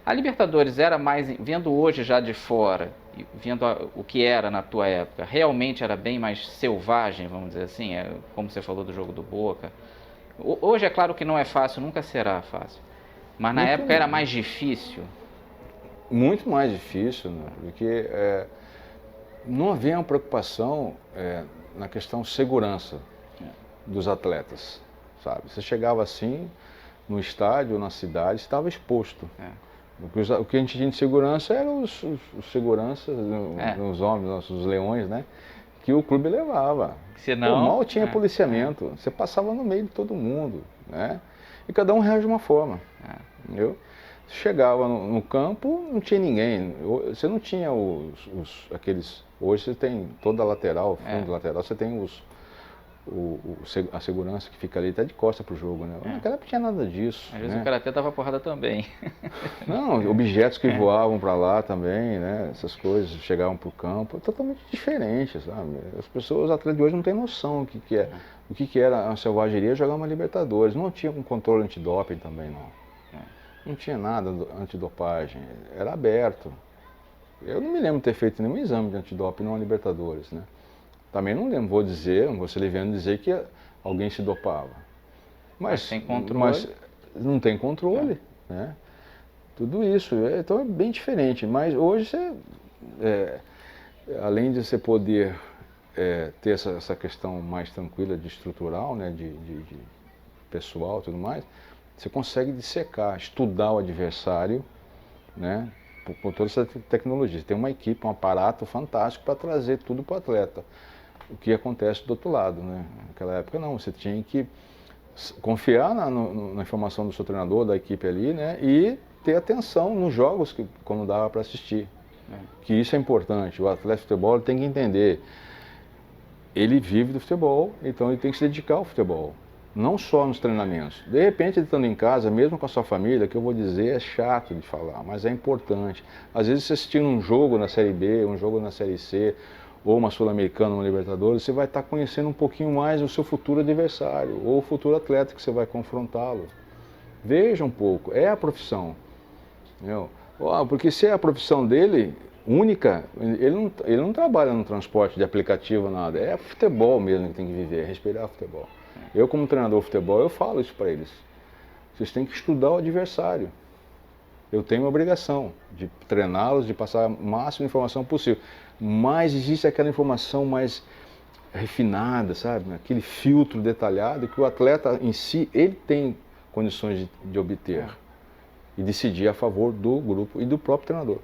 A Libertadores era mais, vendo hoje já de fora, vendo o que era na tua época, realmente era bem mais selvagem, vamos dizer assim, como você falou do jogo do Boca. Hoje é claro que não é fácil, nunca será fácil. Mas na época era mais difícil. Muito mais difícil, né? Porque não havia uma preocupação na questão segurança dos atletas, sabe? Você chegava assim no estádio, na cidade, estava exposto. O que a gente tinha de segurança eram os seguranças, os homens, os leões, né? Que o clube levava. Senão, mal tinha policiamento, você passava no meio de todo mundo, né? E cada um reage de uma forma, entendeu? Chegava no campo, não tinha ninguém. Você não tinha aqueles... Hoje você tem toda a lateral, fundo lateral, você tem a segurança que fica ali até de costa pro jogo, né? Naquela época não tinha nada disso. Às vezes o karatê dava porrada também. Não, objetos que voavam para lá também, né? Essas coisas chegavam pro campo, totalmente diferentes, sabe? As pessoas, os atletas de hoje não têm noção o que era a selvageria jogar uma Libertadores. Não tinha um controle antidoping também, não. Não tinha nada antidopagem, era aberto. Eu não me lembro de ter feito nenhum exame de antidoping numa Libertadores, né? Também não lembro, não vou ser leviano dizer que alguém se dopava. Mas sem controle. Mas não tem controle, né? Tudo isso, então é bem diferente. Mas hoje você, além de você poder ter essa questão mais tranquila de estrutural, né, de pessoal e tudo mais, você consegue dissecar, estudar o adversário, né, por toda essa tecnologia. Você tem uma equipe, um aparato fantástico para trazer tudo para o atleta. O que acontece do outro lado, né? Naquela época não, você tinha que confiar na informação do seu treinador, da equipe ali, né, e ter atenção nos jogos quando dava para assistir. Que isso é importante. O atleta de futebol tem que entender. Ele vive do futebol, então ele tem que se dedicar ao futebol. Não só nos treinamentos. De repente, ele estando em casa, mesmo com a sua família, que eu vou dizer é chato de falar, mas é importante. Às vezes, você assistindo um jogo na Série B, um jogo na Série C, ou uma Sul-Americana, uma Libertadores, você vai estar conhecendo um pouquinho mais o seu futuro adversário, ou o futuro atleta que você vai confrontá-lo. Veja um pouco, é a profissão. Entendeu? Porque se é a profissão dele, única, ele não trabalha no transporte de aplicativo, nada. É futebol mesmo que tem que viver, é respirar futebol. Eu, como treinador de futebol, eu falo isso para eles. Vocês têm que estudar o adversário. Eu tenho a obrigação de treiná-los, de passar a máxima informação possível. Mas existe aquela informação mais refinada, sabe? Aquele filtro detalhado que o atleta em si, ele tem condições de obter e decidir a favor do grupo e do próprio treinador.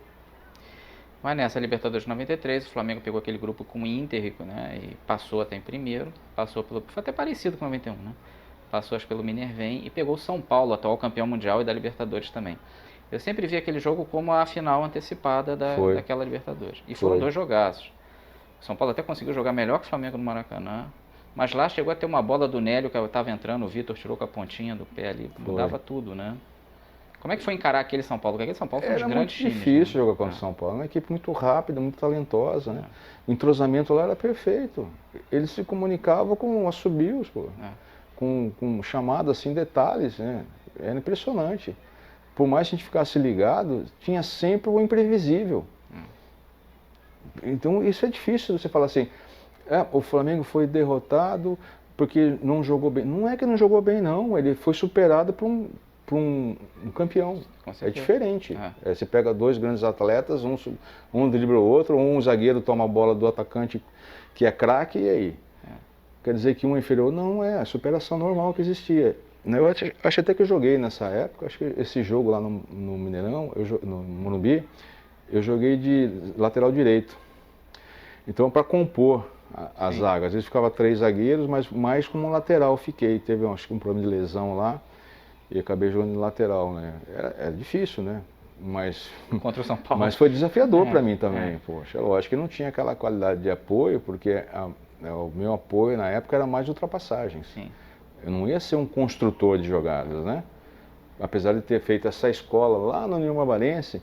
Mas nessa Libertadores de 93, o Flamengo pegou aquele grupo com o Inter, né, e passou até em primeiro, foi até parecido com 91, né? Passou acho pelo Minervém e pegou o São Paulo, atual campeão mundial e da Libertadores também. Eu sempre vi aquele jogo como a final antecipada daquela Libertadores. E foram dois jogaços. O São Paulo até conseguiu jogar melhor que o Flamengo no Maracanã, mas lá chegou a ter uma bola do Nélio que estava entrando, o Vitor tirou com a pontinha do pé ali, mudava tudo, né? Como é que foi encarar aquele São Paulo? Porque aquele São Paulo foi um dos grandes times. Era muito difícil jogar contra o São Paulo. Uma equipe muito rápida, muito talentosa, né? O entrosamento lá era perfeito. Eles se comunicavam com assobios, pô. Com chamadas, assim, detalhes, né? Era impressionante. Por mais que a gente ficasse ligado, tinha sempre o imprevisível. Então isso é difícil você falar assim, o Flamengo foi derrotado porque não jogou bem. Não é que não jogou bem, não. Ele foi superado por um campeão. É diferente. Você pega dois grandes atletas, um dribla o outro, um zagueiro toma a bola do atacante que é craque, e aí? Quer dizer que um é inferior? Não, é a superação normal que existia. Eu acho até que eu joguei nessa época, acho que esse jogo lá no Mineirão, no Morumbi, eu joguei de lateral direito. Então, para compor a zaga, às vezes ficava 3 zagueiros, mas mais como lateral fiquei. Teve acho que um problema de lesão lá e acabei jogando de lateral, né? Era difícil, né? Mas, contra o São Paulo. Mas foi desafiador para mim também. Poxa, eu acho que não tinha aquela qualidade de apoio, porque o meu apoio na época era mais ultrapassagens. Sim. Eu não ia ser um construtor de jogadas, né? Apesar de ter feito essa escola lá no União Barbarense,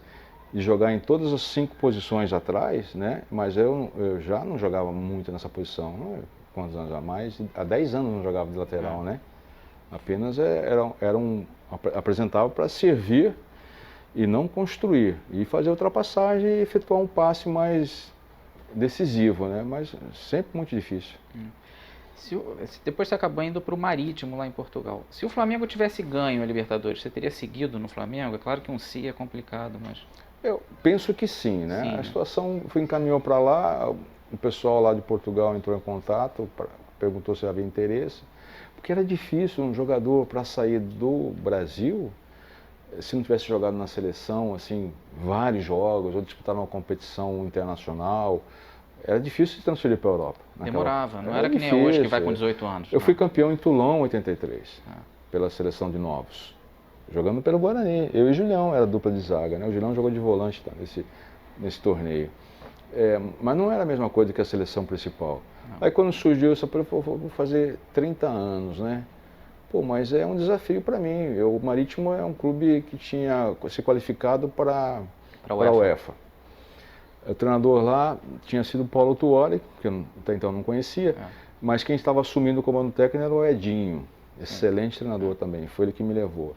de jogar em todas as 5 posições atrás, né? Mas eu já não jogava muito nessa posição. Não, quantos anos a mais? Há 10 anos não jogava de lateral, né? Apenas apresentava para servir e não construir. E fazer ultrapassagem e efetuar um passe mais decisivo, né? Mas sempre muito difícil. Depois você acabou indo para o Marítimo, lá em Portugal. Se o Flamengo tivesse ganho a Libertadores, você teria seguido no Flamengo? É claro que um si é complicado, mas... Eu penso que sim, né? Sim. A situação encaminhou para lá, o pessoal lá de Portugal entrou em contato, perguntou se havia interesse, porque era difícil um jogador para sair do Brasil, se não tivesse jogado na seleção, assim, vários jogos, ou disputar uma competição internacional, era difícil se transferir para a Europa. Demorava, não era que nem hoje, que vai com 18 anos. Eu fui campeão em Toulon em 83, pela seleção de novos. Jogando pelo Guarani. Eu e o Julião era dupla de zaga, né? O Julião jogou de volante nesse torneio. Mas não era a mesma coisa que a seleção principal. Não. Aí quando surgiu, eu falei, vou fazer 30 anos, né? Pô, mas é um desafio para mim. O Marítimo é um clube que tinha se qualificado para a UEFA. O treinador lá tinha sido o Paulo Tuori, que eu até então não conhecia, mas quem estava assumindo o comando técnico era o Edinho, excelente treinador também, foi ele que me levou.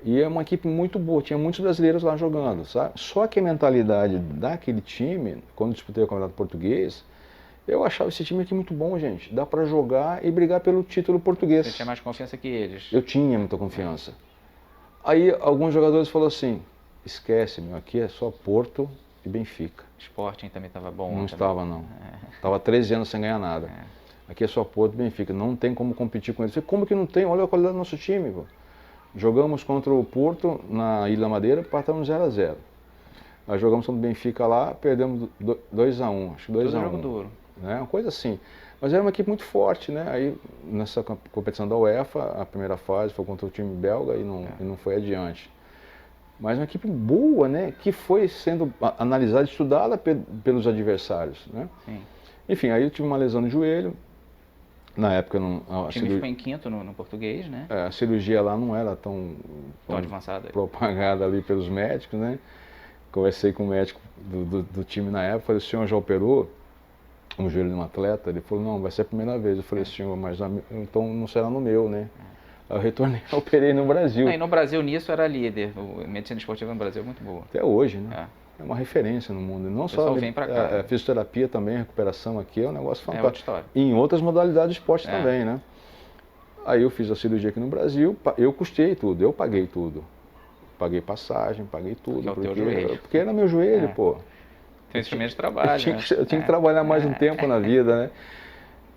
E é uma equipe muito boa, tinha muitos brasileiros lá jogando, sabe? Só que a mentalidade daquele time, quando disputei o Campeonato Português, eu achava esse time aqui muito bom, gente. Dá para jogar e brigar pelo título português. Você tinha mais confiança que eles? Eu tinha muita confiança. Aí alguns jogadores falaram assim, esquece, meu, aqui é só Porto e Benfica. Sporting também estava bom. Não também. estava, não. Estava 13 anos sem ganhar nada. Aqui é só Porto e Benfica, não tem como competir com eles. Como que não tem? Olha a qualidade do nosso time, pô. Jogamos contra o Porto na Ilha Madeira, partamos 0-0. Nós jogamos contra o Benfica lá, perdemos 2-1, acho que 2-1. Jogo duro. Né? Uma coisa assim. Mas era uma equipe muito forte, né? Aí nessa competição da UEFA, a primeira fase foi contra o time belga e não foi adiante. Mas uma equipe boa, né? Que foi sendo analisada, estudada pelos adversários, né? Sim. Enfim, aí eu tive uma lesão no joelho. Na época o time ficou em quinto no português, né? A cirurgia lá não era tão avançada. Propagada ali pelos médicos, né? Conversei com o médico do time na época, falei, o senhor já operou um joelho de um atleta? Ele falou, não, vai ser a primeira vez. Eu falei, senhor, mas então não será no meu, né? Aí eu retornei, operei no Brasil. E no Brasil nisso era líder, a medicina esportiva no Brasil é muito boa. Até hoje, né? É uma referência no mundo. Não só vem pra cá. A fisioterapia também, a recuperação aqui é um negócio fantástico. outra história. E em outras modalidades de esporte também, né? Aí eu fiz a cirurgia aqui no Brasil, eu custei tudo, eu paguei tudo. Paguei passagem, paguei tudo. Porque era meu joelho, pô. Tem investimento de trabalho. Eu tinha que trabalhar mais um tempo na vida,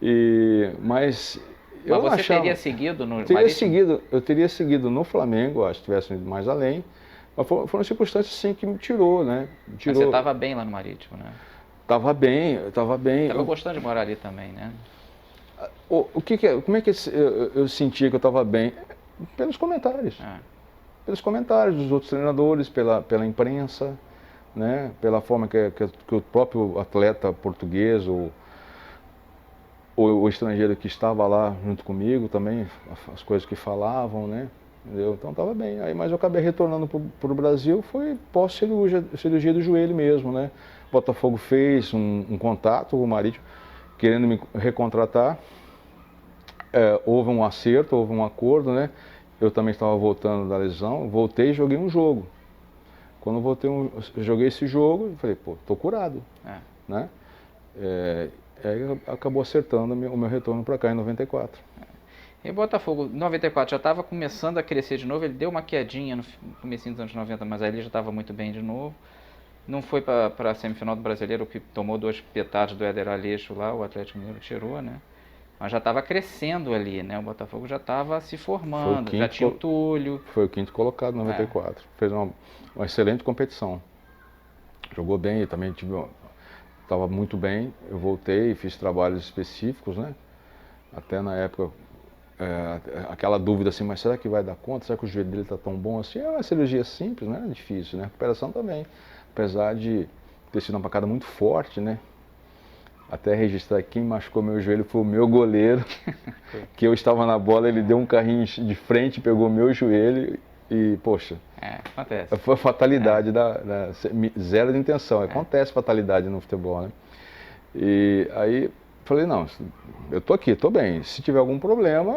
né? Mas você teria seguido no Marítimo? Eu teria seguido no Flamengo, acho que tivesse ido mais além. Mas foram circunstâncias assim que me tirou, né? Mas você estava bem lá no Marítimo, né? Estava bem. Estava gostando de morar ali também, né? Como é que eu sentia que eu estava bem? Pelos comentários. Pelos comentários dos outros treinadores, pela imprensa, né? Pela forma que o próprio atleta português ou o estrangeiro que estava lá junto comigo também, as coisas que falavam, né? Entendeu? Então estava bem. Mas eu acabei retornando para o Brasil, foi pós-cirurgia do joelho mesmo, né? Botafogo fez um contato com o Marítimo, querendo me recontratar. Houve um acerto, houve um acordo, né? Eu também estava voltando da lesão, voltei e joguei um jogo. Quando eu voltei, joguei esse jogo, falei, pô, tô curado, né? Aí acabou acertando o meu retorno para cá em 94. E o Botafogo, em 94, já estava começando a crescer de novo, ele deu uma quedinha no comecinho dos anos 90, mas aí ele já estava muito bem de novo. Não foi para a semifinal do Brasileiro, tomou 2 petados do Éder Aleixo lá, o Atlético Mineiro tirou, né? Mas já estava crescendo ali, né? O Botafogo já estava se formando, já tinha o Túlio. Foi o 5º colocado em 94, fez uma excelente competição. Jogou bem, eu também estava muito bem, eu voltei e fiz trabalhos específicos, né? Até na época, aquela dúvida assim, mas será que vai dar conta? Será que o joelho dele está tão bom assim? É uma cirurgia simples, não é difícil, né? A recuperação também, apesar de ter sido uma pancada muito forte, né? Até registrar quem machucou meu joelho foi o meu goleiro, que eu estava na bola, ele deu um carrinho de frente, pegou meu joelho e, poxa, acontece. Foi fatalidade, zero de intenção, acontece fatalidade no futebol, né? E aí falei, não, eu tô aqui, tô bem, se tiver algum problema,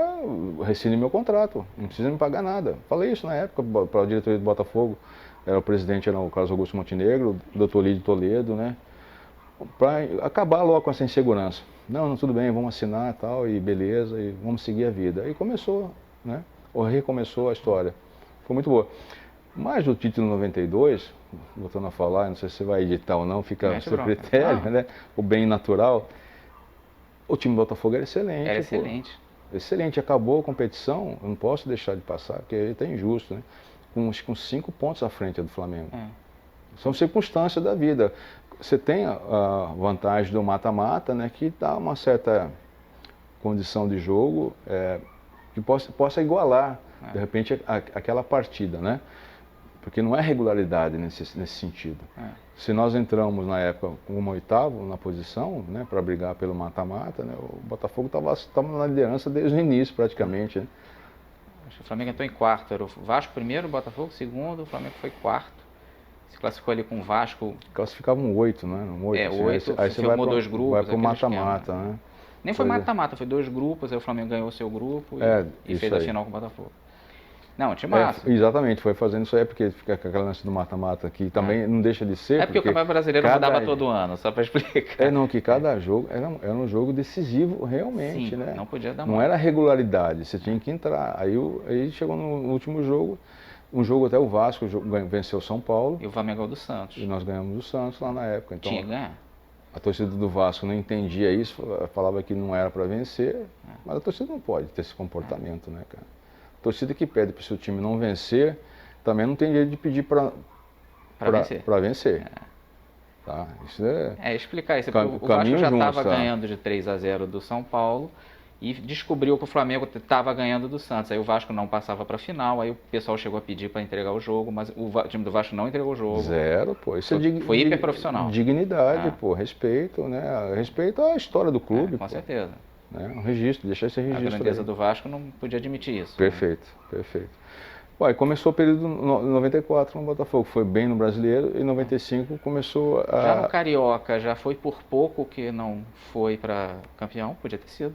rescinde meu contrato, não precisa me pagar nada. Falei isso na época para a diretoria do Botafogo, o presidente era o Carlos Augusto Montenegro, o doutor Lídio Toledo, né? Para acabar logo com essa insegurança. Não, tudo bem, vamos assinar e tal, e beleza, e vamos seguir a vida. Aí começou, né? Ou recomeçou a história. Foi muito boa. Mas o título 92, voltando a falar, não sei se você vai editar ou não, fica a seu critério, né? O bem natural. O time do Botafogo era excelente. Era excelente. Excelente, acabou a competição, eu não posso deixar de passar, porque aí tá injusto, né? Com 5 pontos à frente do Flamengo. São circunstâncias da vida. Você tem a vantagem do mata-mata, né, que dá uma certa condição de jogo que possa igualar, de repente, aquela partida, né? Porque não é regularidade nesse sentido. Se nós entramos na época como 8º na posição, né, para brigar pelo mata-mata, né, o Botafogo estava na liderança desde o início, praticamente, né? Acho que o Flamengo entrou em 4º, era o Vasco primeiro, o Botafogo segundo, o Flamengo foi 4º. Se classificou ali com o Vasco. Classificavam 8, né? 8, 8. Aí você formou 2 grupos. Vai pro mata-mata, né? Nem foi mata-mata, foi 2 grupos, aí o Flamengo ganhou o seu grupo e fez a final com o Botafogo. Não, tinha massa. Exatamente, foi fazendo isso aí, porque fica aquela lance do mata-mata que também não deixa de ser. Porque o Campeonato Brasileiro mudava todo ano, só para explicar. Que cada jogo era um jogo decisivo realmente, sim, né? Não podia dar Não era regularidade, você tinha que entrar. Aí chegou no último jogo, Um jogo até o Vasco venceu o São Paulo. E o Flamengo do Santos. E nós ganhamos do Santos lá na época. Então, tinha que ganhar. A torcida do Vasco não entendia isso, falava que não era para vencer, mas a torcida não pode ter esse comportamento, né, cara? A torcida que pede para o seu time não vencer, também não tem jeito de pedir para vencer. Tá? Isso explicar isso. O Vasco já estava ganhando de 3-0 do São Paulo e descobriu que o Flamengo estava ganhando do Santos. Aí o Vasco não passava para a final, aí o pessoal chegou a pedir para entregar o jogo, mas o time do Vasco não entregou o jogo. Zero, pô. Isso foi hiper profissional. Dignidade, pô, respeito, né? Respeito à história do clube. Com certeza. Né? Um registro, deixar esse registro. A grandeza do Vasco não podia admitir isso. Perfeito, perfeito. Bom, aí começou o período em 94 no Botafogo, foi bem no Brasileiro, e em 95 começou a... Já no Carioca, já foi por pouco que não foi para campeão, podia ter sido.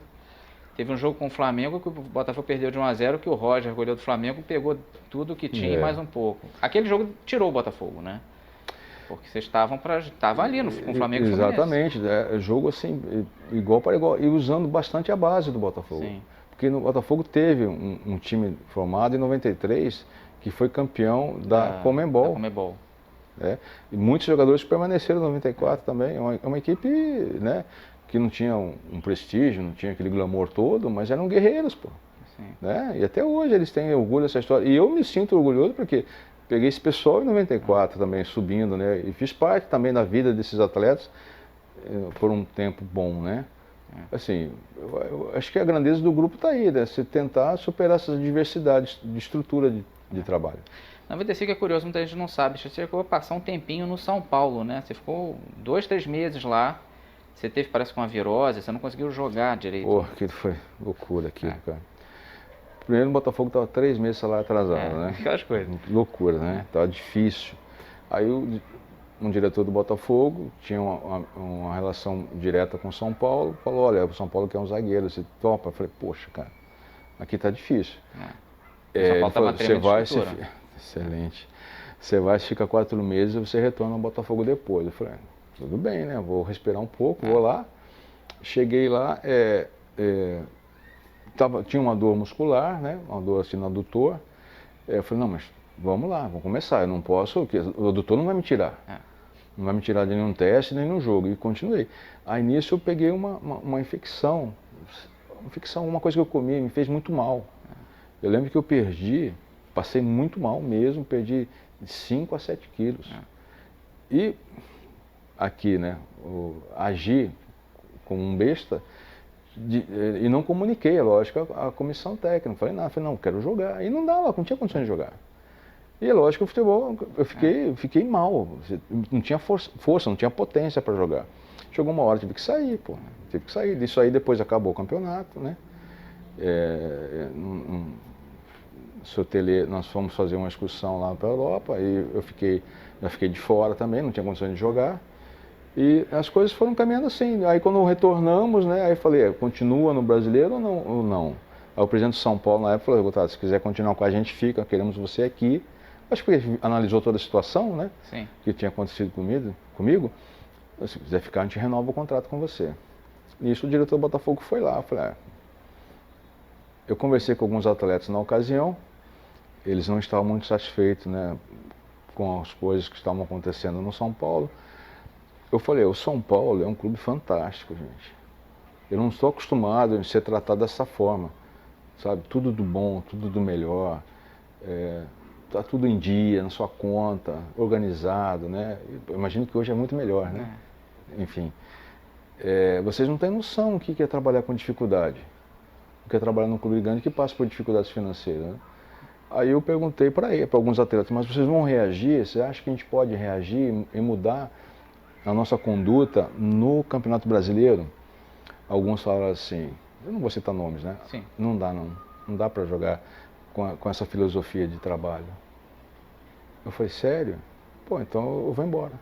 Teve um jogo com o Flamengo que o Botafogo perdeu de 1-0, que o Roger, goleiro do Flamengo, pegou tudo que tinha e mais um pouco. Aquele jogo tirou o Botafogo, né? Porque vocês estavam ali com o Flamengo e Exatamente, jogo assim, igual para igual, e usando bastante a base do Botafogo. Sim. Porque no Botafogo teve um time formado em 93 que foi campeão da Conmebol. E muitos jogadores permaneceram em 94 também. É uma equipe, né, que não tinha um prestígio, não tinha aquele glamour todo, mas eram guerreiros, pô. Né? E até hoje eles têm orgulho dessa história. E eu me sinto orgulhoso porque peguei esse pessoal em 94 também, subindo, né? E fiz parte também da vida desses atletas por um tempo bom, né? Assim, eu acho que a grandeza do grupo está aí, né? Você tentar superar essas diversidades de estrutura de trabalho. Na 95 é curioso, muita gente não sabe, você chegou a passar um tempinho no São Paulo, né? Você ficou 2, 3 meses lá, você teve, parece, com uma virose, você não conseguiu jogar direito. Pô, aquilo foi loucura aquilo, cara. Primeiro no Botafogo estava 3 meses salário atrasado, né? Aquelas coisas. Loucura, né? Tava difícil. Aí um diretor do Botafogo tinha uma relação direta com o São Paulo, falou, olha, o São Paulo quer um zagueiro, você topa? Eu falei, poxa, cara, aqui tá difícil. O São Paulo você vai, excelente. Você vai, fica 4 meses e você retorna ao Botafogo depois. Eu falei, tudo bem, né? Vou respirar um pouco, vou lá. Cheguei lá, tinha uma dor muscular, né? Uma dor assim no adutor. Eu falei, não, mas vamos lá, vamos começar. Eu não posso, o adutor não vai me tirar. Não vai me tirar de nenhum teste, nem no jogo. E continuei. Aí nisso eu peguei uma infecção. Uma coisa que eu comi, me fez muito mal. Eu lembro que eu passei muito mal mesmo, perdi de 5 a 7 quilos. E aqui, né, agi como um besta e não comuniquei, é lógico, a comissão técnica. Falei, não, quero jogar. E não dava, não tinha condições de jogar. E é lógico que o futebol, eu fiquei mal, não tinha força, não tinha potência para jogar. Chegou uma hora, tive que sair, pô. Tive que sair. Disso aí depois acabou o campeonato, né? Nós fomos fazer uma excursão lá para a Europa e já fiquei de fora também, não tinha condições de jogar. E as coisas foram caminhando assim. Aí quando retornamos, né, aí falei, continua no Brasileiro ou não? Aí o presidente de São Paulo na época falou, Gottardo, se quiser continuar com a gente, fica, queremos você aqui. Acho que ele analisou toda a situação, né? Sim. Que tinha acontecido comigo. Se quiser ficar, a gente renova o contrato com você. Nisso o diretor do Botafogo foi lá, eu falei, eu conversei com alguns atletas na ocasião, eles não estavam muito satisfeitos, né, com as coisas que estavam acontecendo no São Paulo. Eu falei, o São Paulo é um clube fantástico, gente. Eu não estou acostumado a ser tratado dessa forma, sabe? Tudo do bom, tudo do melhor, tá tudo em dia, na sua conta, organizado, né? Eu imagino que hoje é muito melhor, né? Enfim, vocês não têm noção o que é trabalhar com dificuldade, o que é trabalhar num clube grande que passa por dificuldades financeiras, né? Aí eu perguntei para alguns atletas, mas vocês vão reagir? Você acha que a gente pode reagir e mudar a nossa conduta no Campeonato Brasileiro? Alguns falaram assim, eu não vou citar nomes, né? Sim. Não dá para jogar com essa filosofia de trabalho. Eu falei, sério? Pô, então eu vou embora.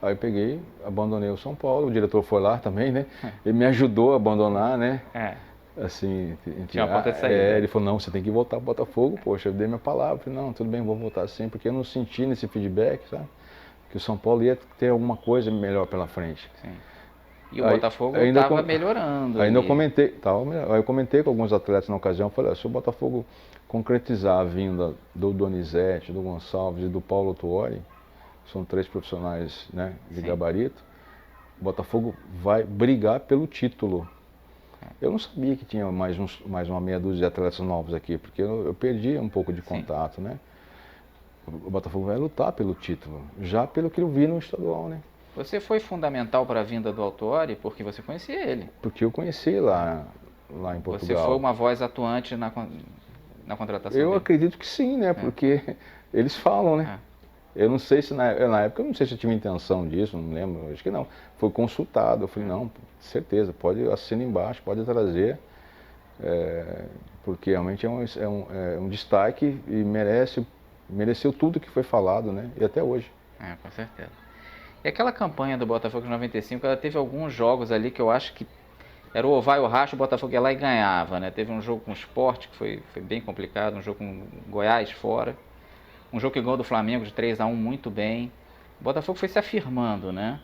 Aí eu peguei, abandonei o São Paulo, o diretor foi lá também, né? Ele me ajudou a abandonar, né? Assim, tinha uma porta de saída. Ele falou, não, você tem que voltar para o Botafogo. Poxa, eu dei minha palavra, falei, não, tudo bem, vou voltar sim, porque eu não senti nesse feedback, sabe? Que o São Paulo ia ter alguma coisa melhor pela frente. Sim. E o Botafogo estava melhorando. Ainda eu comentei, eu comentei com alguns atletas na ocasião, falei, se o Botafogo concretizar a vinda do Donizete, do Gonçalves e do Paulo Tuori, são 3 profissionais, né, de gabarito, o Botafogo vai brigar pelo título. Eu não sabia que tinha mais uma meia dúzia de atletas novos aqui, porque eu perdi um pouco de contato, né? O Botafogo vai lutar pelo título, já pelo que eu vi no estadual, né? Você foi fundamental para a vinda do Autuori porque você conhecia ele. Porque eu conheci lá em Portugal. Você foi uma voz atuante na contratação Eu dele. acredito que sim, né? Porque eles falam, né? Eu não sei se na época, eu não sei se eu tinha intenção disso, não lembro, acho que não. Foi consultado, eu falei, não, certeza, pode assinar embaixo, pode trazer, porque realmente é um destaque e mereceu tudo que foi falado, né? E até hoje. Com certeza. E aquela campanha do Botafogo de 95, ela teve alguns jogos ali que eu acho que era o vai ou racha, o Botafogo ia lá e ganhava, né? Teve um jogo com o Sport que foi bem complicado, um jogo com o Goiás fora. Um jogo que ganhou do Flamengo de 3-1 muito bem. O Botafogo foi se afirmando, né?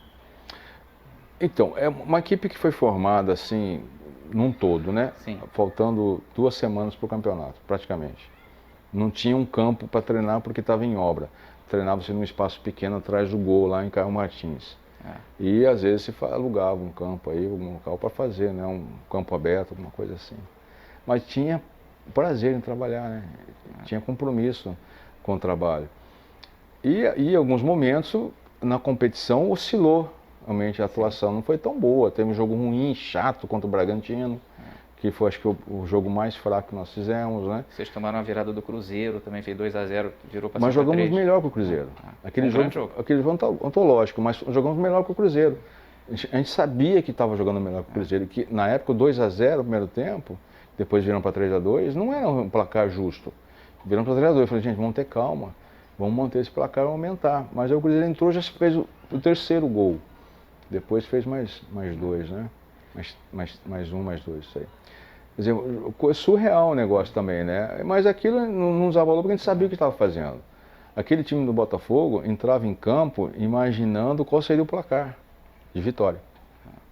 Então, é uma equipe que foi formada assim, num todo, né? Sim. Faltando 2 semanas para o campeonato, praticamente. Não tinha um campo para treinar porque estava em obra. Treinava-se num espaço pequeno atrás do gol, lá em Caio Martins. E às vezes se alugava um campo aí, um local para fazer, né? Um campo aberto, alguma coisa assim. Mas tinha prazer em trabalhar, né? Tinha compromisso com o trabalho. E em alguns momentos, na competição, oscilou. Realmente a atuação não foi tão boa. Teve um jogo ruim, chato contra o Bragantino, que foi acho que o jogo mais fraco que nós fizemos, né? Vocês tomaram a virada do Cruzeiro, também fez 2-0, virou para 5-3. Mas jogamos melhor que o Cruzeiro. Aquele jogo antológico, mas jogamos melhor que o Cruzeiro. A gente sabia que estava jogando melhor que o Cruzeiro, que na época o 2-0 no primeiro tempo, depois viram para 3-2, não era um placar justo. Viram para 3-2, eu falei, gente, vamos ter calma, vamos manter esse placar e aumentar. Mas aí o Cruzeiro entrou e já fez o terceiro gol. Depois fez mais 2, né? Mais 1, mais 2, isso aí. Quer dizer, surreal o negócio também, né? Mas aquilo não usava valor porque a gente sabia o que estava fazendo. Aquele time do Botafogo entrava em campo imaginando qual seria o placar de vitória.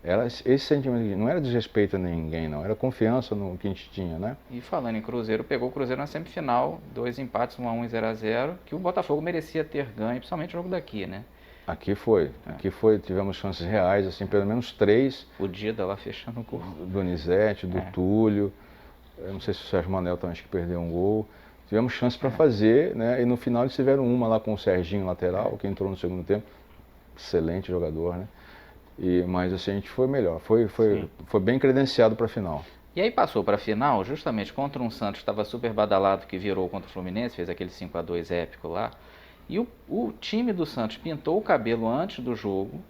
Era esse sentimento, não era desrespeito a ninguém, não, era confiança no que a gente tinha, né? E falando em Cruzeiro, pegou o Cruzeiro na semifinal, 2 empates, 1-1 e 0-0, que o Botafogo merecia ter ganho, principalmente o jogo daqui, né? Aqui foi, tivemos chances reais, assim, pelo menos 3. O Dida lá fechando o gol. Do Donizete, do Túlio, eu não sei se o Sérgio Manel também acho que perdeu um gol. Tivemos chance para fazer, né? E no final eles tiveram uma lá com o Serginho lateral, que entrou no segundo tempo. Excelente jogador, né? Mas assim, a gente foi melhor, foi bem credenciado para a final. E aí passou para a final, justamente contra um Santos que estava super badalado, que virou contra o Fluminense, fez aquele 5-2 épico lá. E o time do Santos pintou o cabelo antes do jogo.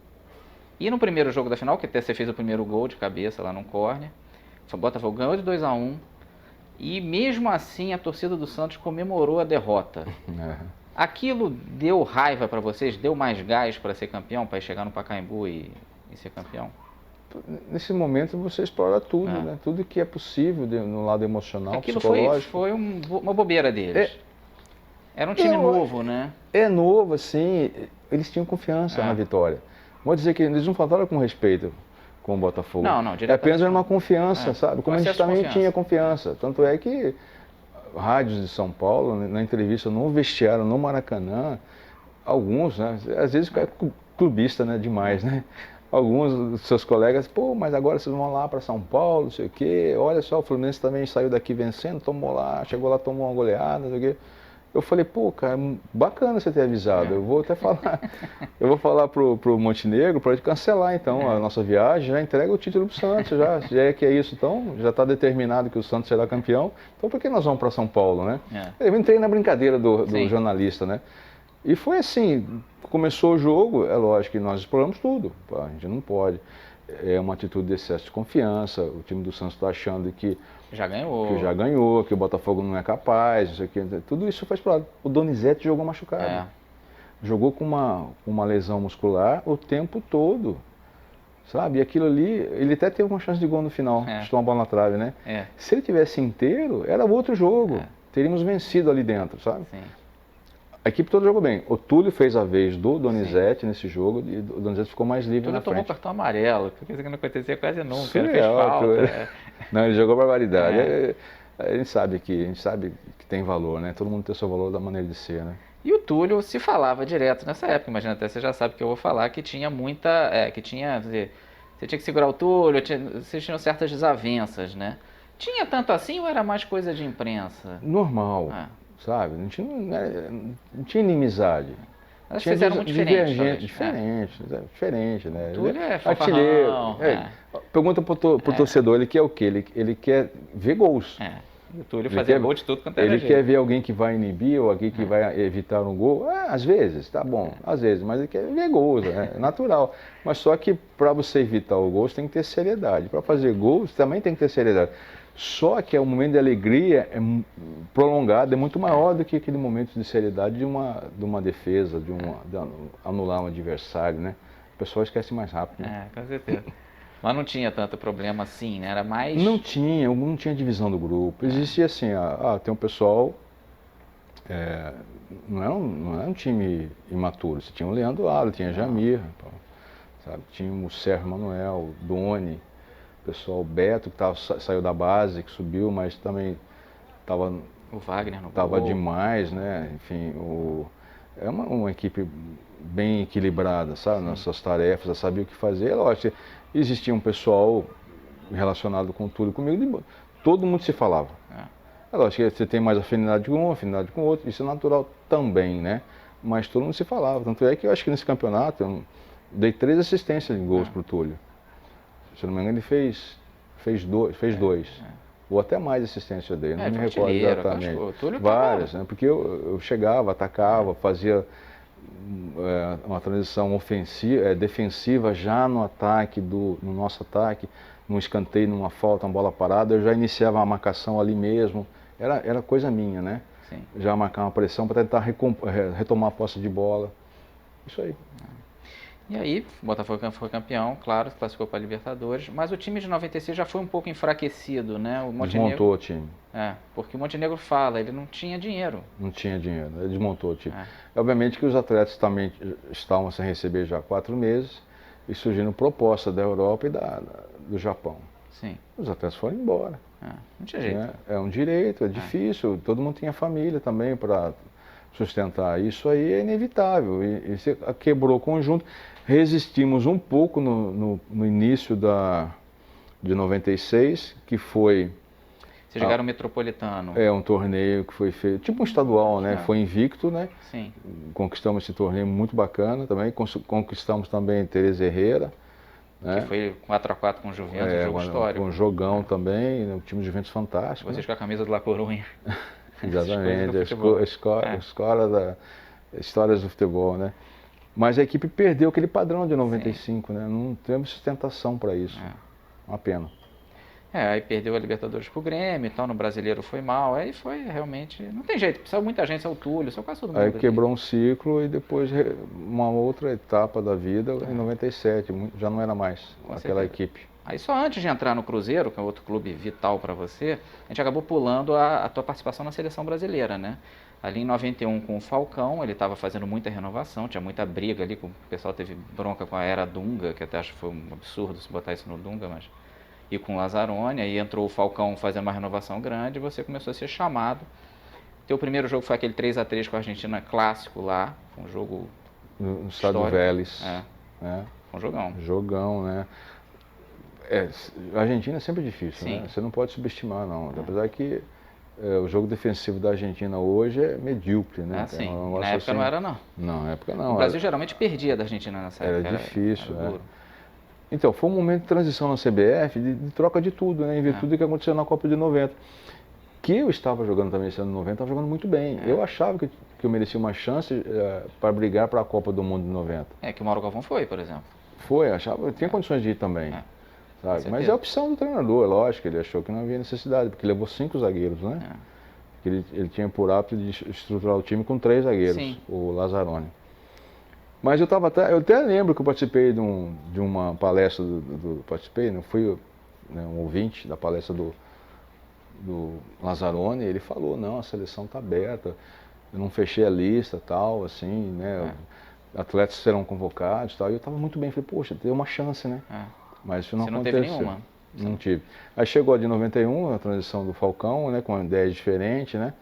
E no primeiro jogo da final, que até você fez o primeiro gol de cabeça lá no córner, o Botafogo ganhou de 2-1. E mesmo assim a torcida do Santos comemorou a derrota. Aquilo deu raiva para vocês? Deu mais gás para ser campeão, para chegar no Pacaembu e ser campeão? Nesse momento você explora tudo, né? Tudo que é possível no lado emocional, aquilo psicológico. Foi uma bobeira deles. Era um time novo, né? É novo, assim, eles tinham confiança na vitória. Vou dizer que eles não falaram com respeito com o Botafogo. Não, é apenas uma confiança, sabe? Como a gente também tinha confiança. Tanto é que rádios de São Paulo, na entrevista no vestiário, no Maracanã, alguns, né? Às vezes é clubista, né? Demais, né? Alguns dos seus colegas, pô, mas agora vocês vão lá para São Paulo, não sei o quê. Olha só, o Fluminense também saiu daqui vencendo, chegou lá, tomou uma goleada, não sei o quê. Eu falei, pô, cara, bacana você ter avisado. Eu vou até falar, eu vou falar pro Montenegro para ele cancelar então a nossa viagem, já entrega o título pro Santos, já é que é isso, então já está determinado que o Santos será campeão. Então por que nós vamos para São Paulo, né? Eu entrei na brincadeira do jornalista, né? E foi assim, começou o jogo, é lógico que nós exploramos tudo, a gente não pode. É uma atitude de excesso de confiança, o time do Santos está achando que já ganhou, que o Botafogo não é capaz, isso aqui, tudo isso foi explorado. O Donizete jogou machucado, jogou com uma lesão muscular o tempo todo, sabe? E aquilo ali, ele até teve uma chance de gol no final, chutou uma bola na trave, né? Se ele tivesse inteiro, era outro jogo, teríamos vencido ali dentro, sabe? Sim. A equipe toda jogou bem. O Túlio fez a vez do Donizete nesse jogo e o Donizete ficou mais livre na frente. Túlio tomou cartão amarelo, coisa que não acontecia quase nunca. Ele Surreal, fez falta. Não, ele jogou barbaridade. A gente sabe que tem valor, né? Todo mundo tem o seu valor da maneira de ser, né? E o Túlio se falava direto nessa época, imagina, até você já sabe que eu vou falar, que tinha muita, quer dizer, você tinha que segurar o Túlio, vocês tinham certas desavenças, né? Tinha tanto assim ou era mais coisa de imprensa? Normal, sabe? Não tinha inimizade. Mas vocês eram muito diferentes. Diferente, né? O Túlio é artilheiro. fanfarrão, Pergunta pro torcedor, ele quer o quê? Ele quer ver gols. O Túlio fazia gol de tudo quanto era jeito. Ele quer ver alguém que vai inibir ou alguém que vai evitar um gol? Às vezes, tá bom, às vezes, mas ele quer ver gols, é natural. Mas só que para você evitar o gol, você tem que ter seriedade. Para fazer gols, também tem que ter seriedade. Só que o momento de alegria é prolongado, é muito maior do que aquele momento de seriedade de uma defesa, de anular um adversário, né? O pessoal esquece mais rápido. Né? Com certeza. Mas não tinha tanto problema assim, né? Era mais... Não tinha divisão do grupo. Existia assim, tem um pessoal... não é um time imaturo. Você tinha o Leandro Aro, tinha Jamir, sabe? Tinha o Sérgio Manuel, o Doni, o pessoal Beto, que saiu da base, que subiu, mas também estava... O Wagner no Estava gol. demais, né? Enfim, é uma equipe bem equilibrada, sabe? Nas suas tarefas, já sabia o que fazer. Lógico, existia um pessoal relacionado com tudo comigo, todo mundo se falava. É lógico que você tem mais afinidade com um, afinidade com o outro, isso é natural também, né? Mas todo mundo se falava. Tanto é que eu acho que nesse campeonato eu dei 3 assistências de gols pro Túlio. Se não me engano, ele fez dois. Ou até mais assistências eu dei, não me recordo exatamente. Várias, né? Porque eu chegava, atacava, fazia uma transição defensiva já no ataque, no nosso ataque, num escanteio, numa falta, uma bola parada, eu já iniciava a marcação ali mesmo. Era coisa minha, né? Sim. Já marcar uma pressão para tentar retomar a posse de bola. Isso aí. E aí, o Botafogo foi campeão, claro, classificou para a Libertadores, mas o time de 96 já foi um pouco enfraquecido, né? O Montenegro, desmontou o time. Porque o Montenegro fala, ele não tinha dinheiro. Não tinha dinheiro, ele desmontou o time. Obviamente que os atletas também estavam sem receber já há 4 meses e surgindo proposta da Europa e do Japão. Sim. Os atletas foram embora. Não tinha jeito. É um direito, é difícil, todo mundo tinha família também para sustentar. Isso aí é inevitável e você quebrou o conjunto. Resistimos um pouco no início de 96, que foi... Vocês jogaram o Metropolitano. Um torneio que foi feito, tipo um estadual, né? Foi invicto, né? Sim. Conquistamos esse torneio muito bacana também. Conquistamos também Teresa Herrera. Né? Que foi 4x4 com o Juventus, um jogo histórico. Um jogão também, um time de Juventus fantástico. Vocês com a camisa do La Corunha. Exatamente, histórias do futebol, né? Mas a equipe perdeu aquele padrão de 95, né? Não temos sustentação para isso. Uma pena. Aí perdeu a Libertadores pro Grêmio e tal, no Brasileiro foi mal, aí foi realmente... Não tem jeito, precisa muita gente, saiu o Túlio, saiu quase todo mundo. Aí quebrou um ciclo e depois uma outra etapa da vida, em 97, já não era mais aquela equipe. Aí só antes de entrar no Cruzeiro, que é outro clube vital para você, a gente acabou pulando a tua participação na seleção brasileira, né? Ali em 91 com o Falcão, ele estava fazendo muita renovação, tinha muita briga ali, o pessoal teve bronca com a era Dunga, que até acho que foi um absurdo se botar isso no Dunga, mas... E com o Lazzaroni, aí entrou o Falcão fazendo uma renovação grande e você começou a ser chamado. Teu primeiro jogo foi aquele 3x3 com a Argentina clássico lá, um jogo no estádio Vélez. Um jogão. Jogão, né? A Argentina é sempre difícil, Sim. né? Você não pode subestimar, não. Apesar que o jogo defensivo da Argentina hoje é medíocre, né? Sim. Na época não era, não. Não, na época não. O Brasil geralmente perdia da Argentina nessa época. Era difícil, era duro. Então, foi um momento de transição na CBF, de troca de tudo, né? Em virtude do que aconteceu na Copa de 90. Que eu estava jogando também esse ano 90, estava jogando muito bem. Eu achava que eu merecia uma chance para brigar para a Copa do Mundo de 90. Que o Mauro Galvão foi, por exemplo. Foi, achava, eu tinha condições de ir também. Sabe? Mas é a opção do treinador, é lógico, ele achou que não havia necessidade, porque levou 5 zagueiros, né? Ele tinha por hábito de estruturar o time com 3 zagueiros, o Lazzaroni. Mas eu até lembro que eu participei de uma palestra participei, não fui um ouvinte da palestra do Lazzaroni, ele falou, não, a seleção está aberta. eu não fechei a lista, tal, assim, né? Atletas serão convocados, tal. E eu estava muito bem, falei, poxa, deu uma chance, né? Mas isso não aconteceu. Você não teve nenhuma? Não tive. Aí chegou a de 91, a transição do Falcão, né? Com uma ideia diferente, né?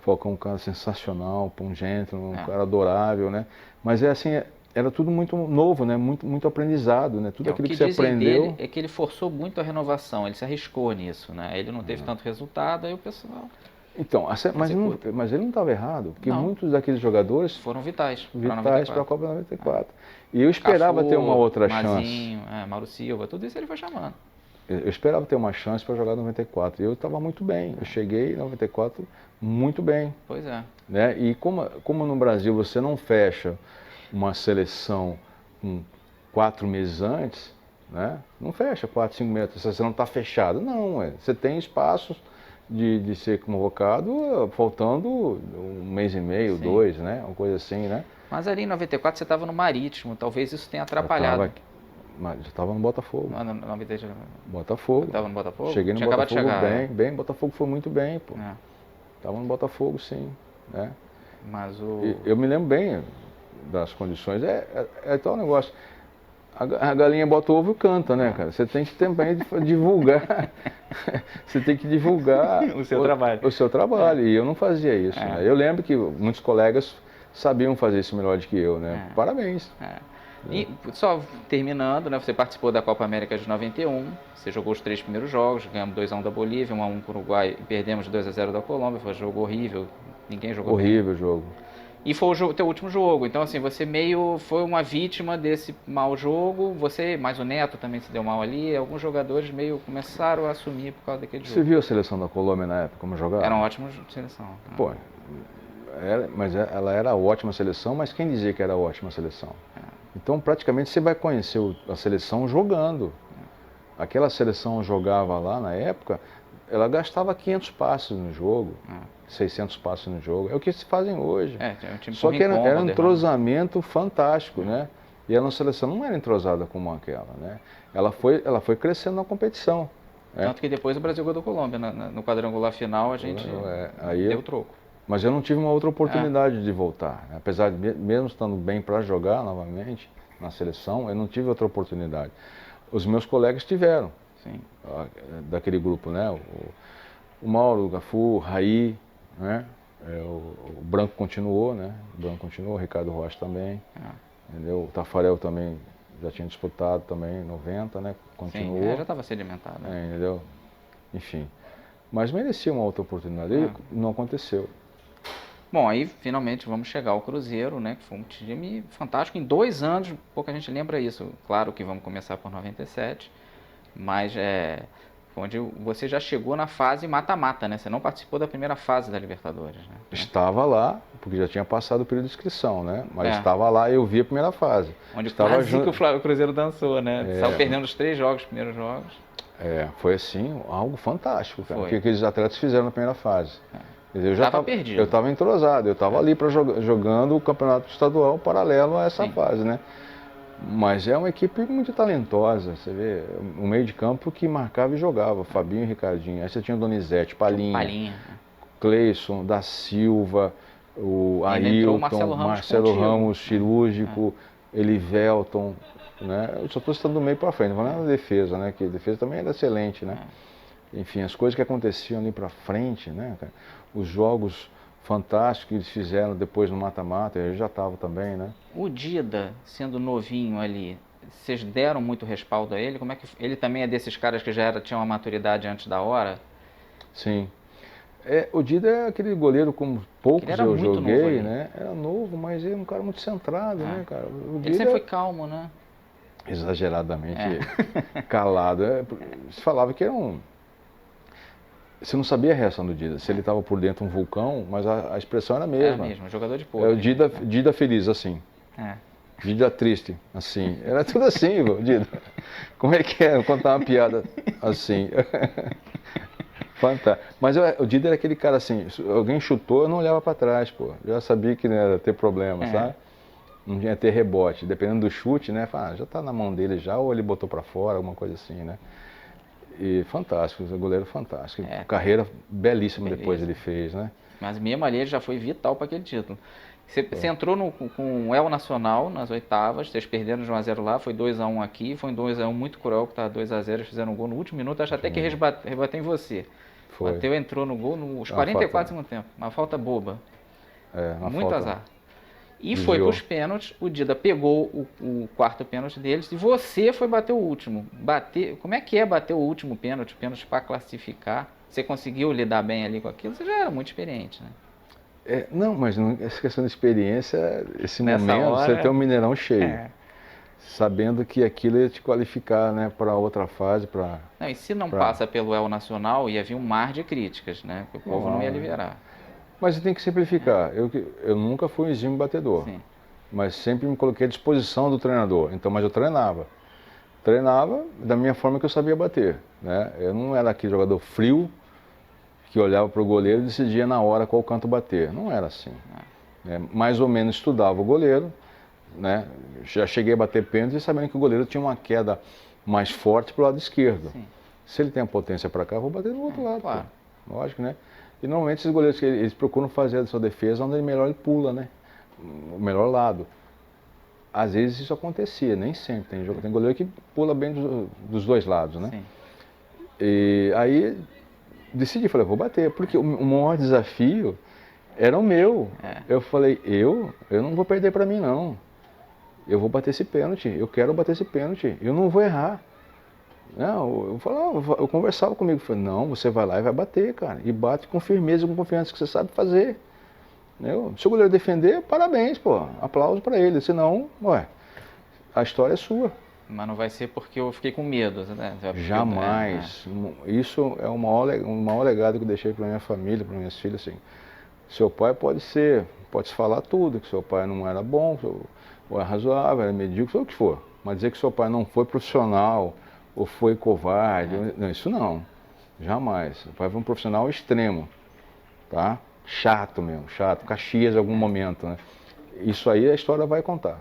O Falcão é um cara sensacional, um gentleman, um cara adorável, né? Mas é assim, era tudo muito novo, né? Muito aprendizado, né? Tudo aquilo que você aprendeu. Dele é que ele forçou muito a renovação, ele se arriscou nisso, né? Ele não teve tanto resultado, aí o pessoal... Então, mas ele não estava errado, porque muitos daqueles jogadores foram vitais para a Copa 94. E eu esperava ter uma outra chance. Mauro Silva, tudo isso ele foi chamando. Eu esperava ter uma chance para jogar 94. E eu estava muito bem. Eu cheguei em 94 muito bem. Pois é. Né? E como no Brasil você não fecha uma seleção com 4 meses antes, né? Não fecha 4, 5 meses, você não está fechado. Não, você tem espaços de ser convocado faltando um mês e meio, 2, né? Uma coisa assim, né? Mas ali em 94 você estava no Marítimo, talvez isso tenha atrapalhado. Já estava no Botafogo. Botafogo. Estava no Botafogo? Cheguei no Botafogo bem. Botafogo foi muito bem, pô. Estava no Botafogo, sim. Né? Mas eu me lembro bem das condições. É tal negócio. A galinha bota o ovo e canta, né, cara? Você tem que também divulgar. Você tem que divulgar o seu trabalho. O seu trabalho. E eu não fazia isso. Né? Eu lembro que muitos colegas sabiam fazer isso melhor do que eu, né? Parabéns. E só terminando, né? Você participou da Copa América de 91. Você jogou os 3 primeiros jogos. Ganhamos 2-1 da Bolívia, 1-1 para o Uruguai e perdemos 2-0 da Colômbia. Foi um jogo horrível. Ninguém jogou horrível o jogo. E foi o teu último jogo, então assim, você meio foi uma vítima desse mau jogo, você, mais o Neto também se deu mal ali, alguns jogadores meio começaram a assumir por causa daquele jogo. Você viu a seleção da Colômbia na época, como jogava? Era uma ótima seleção. Pô, mas ela era ótima seleção, mas quem dizia que era ótima seleção? Então praticamente você vai conhecer a seleção jogando. Aquela seleção jogava lá na época, ela gastava 500 passes no jogo. 600 passos no jogo, é o que se fazem hoje. Um time só que era um entrosamento fantástico, né? E a nossa seleção não era entrosada como aquela, né? Ela foi crescendo na competição. Tanto que depois o Brasil ganhou da Colômbia, no quadrangular final a gente deu o troco. Mas eu não tive uma outra oportunidade de voltar, né? Apesar de mesmo estando bem para jogar novamente na seleção, eu não tive outra oportunidade. Os meus colegas tiveram, daquele grupo, né? O Mauro, o Gafu, o Raí, né? O Branco continuou, né? O Ricardo Rocha também, entendeu? O Tafarel também já tinha disputado também em 90, né? Continuou. Já estava sedimentado. Né? Entendeu? Enfim. Mas merecia uma outra oportunidade e não aconteceu. Bom, aí finalmente vamos chegar ao Cruzeiro, né? Que foi um time fantástico. Em 2 anos, pouca gente lembra isso. Claro que vamos começar por 97, mas onde você já chegou na fase mata-mata, né? Você não participou da primeira fase da Libertadores, né? Estava lá, porque já tinha passado o período de inscrição, né? Mas estava lá e eu vi a primeira fase. Onde quase que o Cruzeiro dançou, né? Saiu perdendo os 3 primeiros jogos. Foi assim, algo fantástico, cara. O que aqueles atletas fizeram na primeira fase. Eu já estava perdido. Eu estava entrosado, eu estava ali jogando o campeonato estadual paralelo a essa fase, né? Mas é uma equipe muito talentosa, você vê, um meio de campo que marcava e jogava, Fabinho e Ricardinho. Aí você tinha o Donizete, Palinha. Cleison, da Silva, o Ailton, Marcelo Ramos, cirúrgico, Elivelton, né? Eu só estou citando do meio para frente, não vou falar na defesa, né? Que a defesa também era excelente, né? Enfim, as coisas que aconteciam ali para frente, né, cara? Os jogos fantásticos que eles fizeram depois no mata-mata, eu já estava também, né? O Dida, sendo novinho ali, vocês deram muito respaldo a ele? Como é que ele também é desses caras que já tinham uma maturidade antes da hora? Sim. O Dida é aquele goleiro como poucos eu joguei, né? Era novo, mas ele é um cara muito centrado, né, cara? Ele sempre foi calmo, né? Exageradamente calado. Se falava que era um... Você não sabia a reação do Dida, se ele estava por dentro de um vulcão, mas a expressão era a mesma. Era mesmo, jogador de pouco. O Dida feliz, assim. Dida triste, assim. Era tudo assim, o Dida. Como é que é? Vou contar uma piada assim. Fantástico. Mas o Dida era aquele cara assim, se alguém chutou, eu não olhava para trás, pô. Eu já sabia que não ia ter problema, sabe? Não ia ter rebote. Dependendo do chute, né? Já tá na mão dele já, ou ele botou para fora, alguma coisa assim, né? E fantástico, goleiro fantástico. É. Carreira belíssima Beleza. depois ele fez, né? Mas mesmo ali ele já foi vital para aquele título. Você entrou com o El Nacional nas oitavas, vocês perderam de 1-0 lá, foi 2-1 aqui, foi um 2-1 muito cruel, que estava 2-0, eles fizeram um gol no último minuto, acho até que rebateu em você. Foi. Bateu, entrou no gol nos 44 do segundo tempo, uma falta boba. Uma muito falta. azar. E Desviou. foi para os pênaltis, o Dida pegou o quarto pênalti deles e você foi bater o último. Como é que é bater o último pênalti para classificar? Você conseguiu lidar bem ali com aquilo? Você já era muito experiente, né? Não, mas essa questão de experiência, esse Nessa momento, hora, você tem um Mineirão cheio, sabendo que aquilo ia te qualificar, né, para outra fase, para... Não, e se não passa pelo El Nacional, ia vir um mar de críticas, né? Que o povo não ia liberar. Mas você tem que simplificar. Eu nunca fui um exímio batedor, Sim. mas sempre me coloquei à disposição do treinador. Então, mas eu treinava. Treinava da minha forma que eu sabia bater, né? Eu não era aquele jogador frio que olhava para o goleiro e decidia na hora qual canto bater. Não era assim. Mais ou menos estudava o goleiro, né? Já cheguei a bater pênalti sabendo que o goleiro tinha uma queda mais forte para o lado esquerdo. Sim. Se ele tem a potência para cá, eu vou bater no outro lado. Claro. Pô. Lógico, né? E normalmente esses goleiros eles procuram fazer a sua defesa onde melhor ele pula, né? O melhor lado. Às vezes isso acontecia, nem sempre. Tem goleiro que pula bem dos dois lados, né? Sim. E aí decidi, falei, vou bater, porque o maior desafio era o meu. Eu falei, eu não vou perder para mim não. Eu vou bater esse pênalti, eu quero bater esse pênalti, eu não vou errar. Não, eu conversava comigo, falei, não, você vai lá e vai bater, cara, e bate com firmeza, com confiança que você sabe fazer. Se o goleiro defender, parabéns, pô, aplauso para ele, senão, a história é sua. Mas não vai ser porque eu fiquei com medo, né? Jamais. Isso é o maior legado que eu deixei para minha família, para minhas filhas, assim. Seu pai pode se falar tudo, que seu pai não era bom, ou era razoável, era medíocre, ou o que for. Mas dizer que seu pai não foi profissional, ou foi covarde, não, isso não. Jamais. Seu pai foi um profissional extremo, tá? Chato mesmo, chato, Caxias em algum momento, né? Isso aí a história vai contar.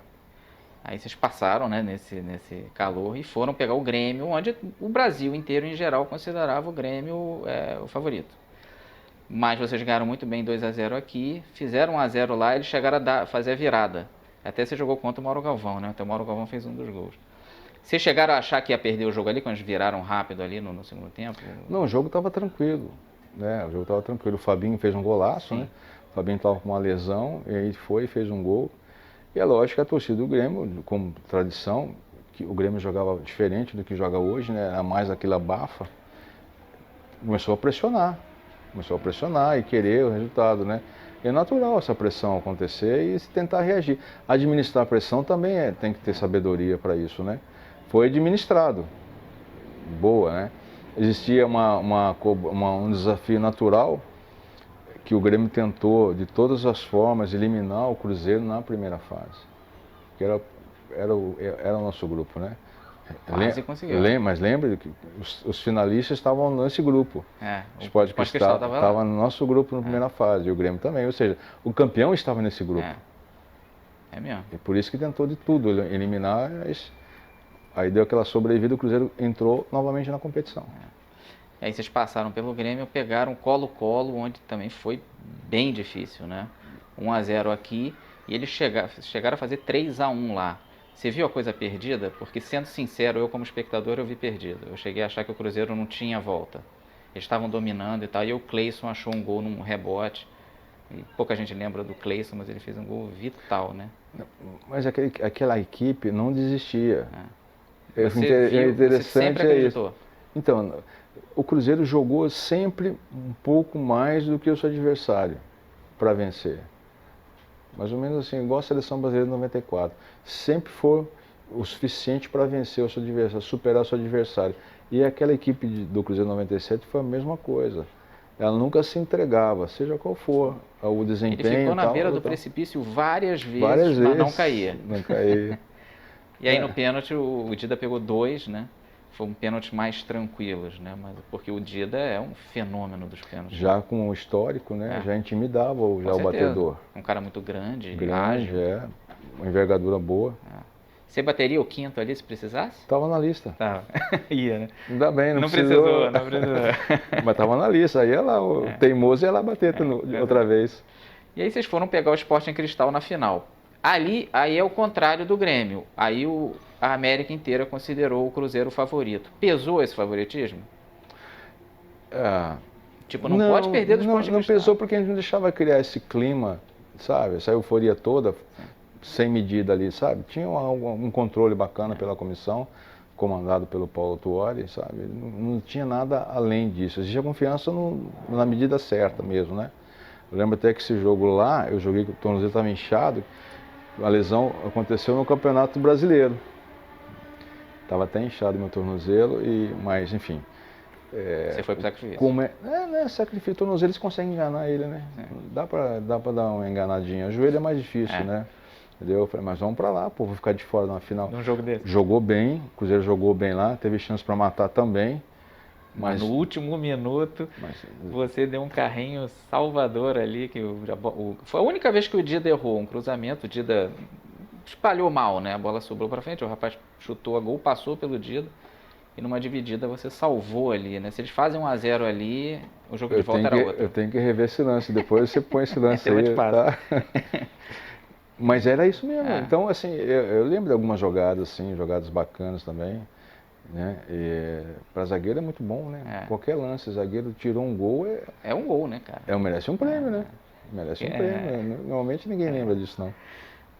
Aí vocês passaram, né, nesse calor e foram pegar o Grêmio, onde o Brasil inteiro, em geral, considerava o Grêmio o favorito. Mas vocês ganharam muito bem 2-0 aqui, fizeram 1-0 lá e eles chegaram a fazer a virada. Até você jogou contra o Mauro Galvão, né? Então o Mauro Galvão fez um dos gols. Vocês chegaram a achar que ia perder o jogo ali, quando eles viraram rápido ali no segundo tempo? Não, o jogo estava tranquilo, né? O jogo estava tranquilo. O Fabinho fez um golaço, Sim. né? O Fabinho estava com uma lesão, e aí fez um gol. E é lógico que a torcida do Grêmio, como tradição, que o Grêmio jogava diferente do que joga hoje, né? Era mais aquela abafa, começou a pressionar e querer o resultado, né? E é natural essa pressão acontecer e tentar reagir. Administrar a pressão também tem que ter sabedoria para isso, né? Foi administrado, boa, né? Existia um desafio natural que o Grêmio tentou, de todas as formas, eliminar o Cruzeiro na primeira fase. Que era o nosso grupo, né? Quase conseguiu. Mas lembra que os finalistas estavam nesse grupo. O Sport Cristal estava no nosso grupo na primeira fase, e o Grêmio também. Ou seja, o campeão estava nesse grupo. É mesmo. E por isso que tentou de tudo eliminar. Aí deu aquela sobrevida, o Cruzeiro entrou novamente na competição. E aí vocês passaram pelo Grêmio, pegaram Colo-Colo, onde também foi bem difícil, né? 1-0 aqui, e eles chegaram a fazer 3-1 lá. Você viu a coisa perdida? Porque, sendo sincero, eu como espectador eu vi perdido. Eu cheguei a achar que o Cruzeiro não tinha volta. Eles estavam dominando e tal, e o Cleison achou um gol num rebote. E pouca gente lembra do Cleison, mas ele fez um gol vital, né? Mas aquela equipe não desistia. Você sempre acreditou. Então, o Cruzeiro jogou sempre um pouco mais do que o seu adversário para vencer. Mais ou menos assim, igual a seleção brasileira de 94. Sempre foi o suficiente para vencer o seu adversário, superar o seu adversário. E aquela equipe do Cruzeiro 97 foi a mesma coisa. Ela nunca se entregava, seja qual for o desempenho. Ele ficou na beira do precipício várias vezes, mas não caía. Não caía. E aí no pênalti o Dida pegou 2, né? Foi um pênalti mais tranquilos, né? Mas, porque o Dida é um fenômeno dos pênaltis. Já com o histórico, né? Já intimidava o batedor. Um cara muito grande, ágil. Uma envergadura boa. Você bateria o quinto ali se precisasse? Estava na lista. Tá. Ia, né? Ainda bem, não precisou. Não precisou. Mas estava na lista. Aí o teimoso ia lá bater outra vez. E aí vocês foram pegar o Sporting Cristal na final. Aí é o contrário do Grêmio. Aí a América inteira considerou o Cruzeiro o favorito. Pesou esse favoritismo? Tipo, não pode perder do Sporting Cristal. Não pesou porque a gente não deixava criar esse clima, sabe? Essa euforia toda, sem medida ali, sabe? Tinha um controle bacana pela comissão, comandado pelo Paulo Tuori, sabe? Não tinha nada além disso. Existia confiança na medida certa mesmo, né? Eu lembro até que esse jogo lá, eu joguei que o tornozelo estava inchado, a lesão aconteceu no Campeonato Brasileiro. Estava até inchado meu tornozelo, mas enfim. Você foi pro sacrifício? Não é sacrifício, o tornozelo eles conseguem enganar ele, né? Dá pra dar uma enganadinha. O joelho é mais difícil, né? Entendeu? Eu falei, mas vamos pra lá, pô, vou ficar de fora na final. Num jogo desse? Jogou bem, o Cruzeiro jogou bem lá, teve chance pra matar também. Mas no último minuto, você deu um carrinho salvador ali, que foi a única vez que o Dida errou um cruzamento, o Dida espalhou mal, né? A bola sobrou para frente, o rapaz chutou a gol, passou pelo Dida, e numa dividida você salvou ali, né? Se eles fazem 1-0 ali, o jogo de volta era outro. Eu tenho que rever esse lance, depois você põe esse lance aí, tá? Mas era isso mesmo. Então, assim, eu lembro de algumas jogadas, assim, jogadas bacanas também. Né? Para zagueiro é muito bom, né? Qualquer lance, zagueiro tirou um gol é um gol, né, cara? Merece um prêmio, né? Merece um prêmio. Normalmente ninguém lembra disso, não.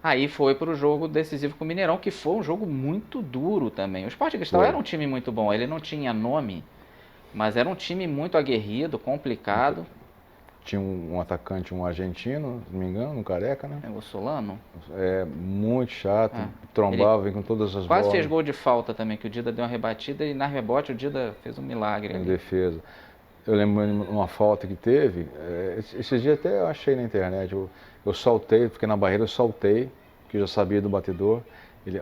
Aí foi para o jogo decisivo com o Mineirão, que foi um jogo muito duro também. O Sporting Cristal era um time muito bom, ele não tinha nome, mas era um time muito aguerrido, complicado. Tinha um atacante, um argentino, se não me engano, um careca, né? O Solano? Muito chato, trombava, vem com todas as bolas. Quase fez gol de falta também, que o Dida deu uma rebatida e na rebote o Dida fez um milagre. Em defesa. Eu lembro de uma falta que teve, esses dias até eu achei na internet, eu saltei, fiquei na barreira, eu saltei, que eu já sabia do batedor,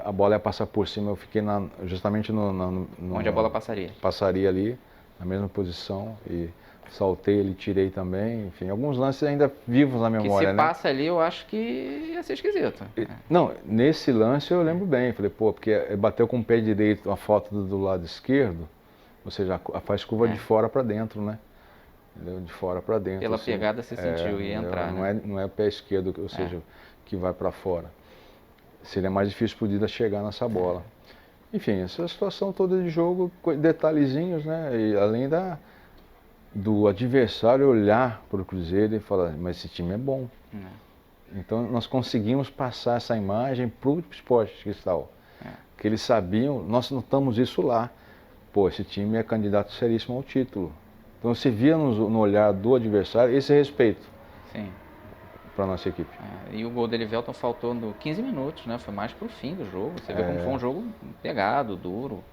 a bola ia passar por cima, eu fiquei justamente onde a bola passaria. Passaria ali, na mesma posição, e saltei, ele tirei também, enfim, alguns lances ainda vivos na memória, que se passa ali, eu acho que ia ser esquisito. Não, nesse lance eu lembro bem, falei, pô, porque bateu com o pé direito a foto do lado esquerdo, ou seja, faz curva de fora para dentro, né? Entendeu? De fora para dentro. Pela pegada você sentiu ia entrar, né? Não é o pé esquerdo, ou seja, que vai para fora. Seria mais difícil pro Dida chegar nessa bola. Enfim, essa situação toda de jogo, detalhezinhos, né? E além do adversário olhar para o Cruzeiro e falar, mas esse time é bom. Então nós conseguimos passar essa imagem para o Sporting Cristal. Que eles sabiam, nós notamos isso lá. Pô, esse time é candidato seríssimo ao título. Então você via no olhar do adversário esse respeito. Sim. Para a nossa equipe. E o gol do Elivelton faltou 15 minutos, né? Foi mais pro fim do jogo. Você vê como foi um jogo pegado, duro.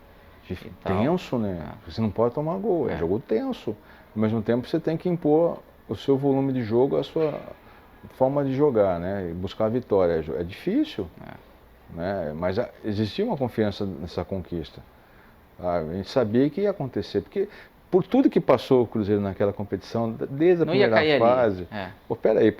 Tenso, né? Você não pode tomar gol, é jogo tenso. Ao mesmo tempo você tem que impor o seu volume de jogo, a sua forma de jogar, né? E buscar a vitória. É difícil, né? Mas existia uma confiança nessa conquista. A gente sabia que ia acontecer, porque por tudo que passou o Cruzeiro naquela competição, desde a primeira fase. Pô, peraí,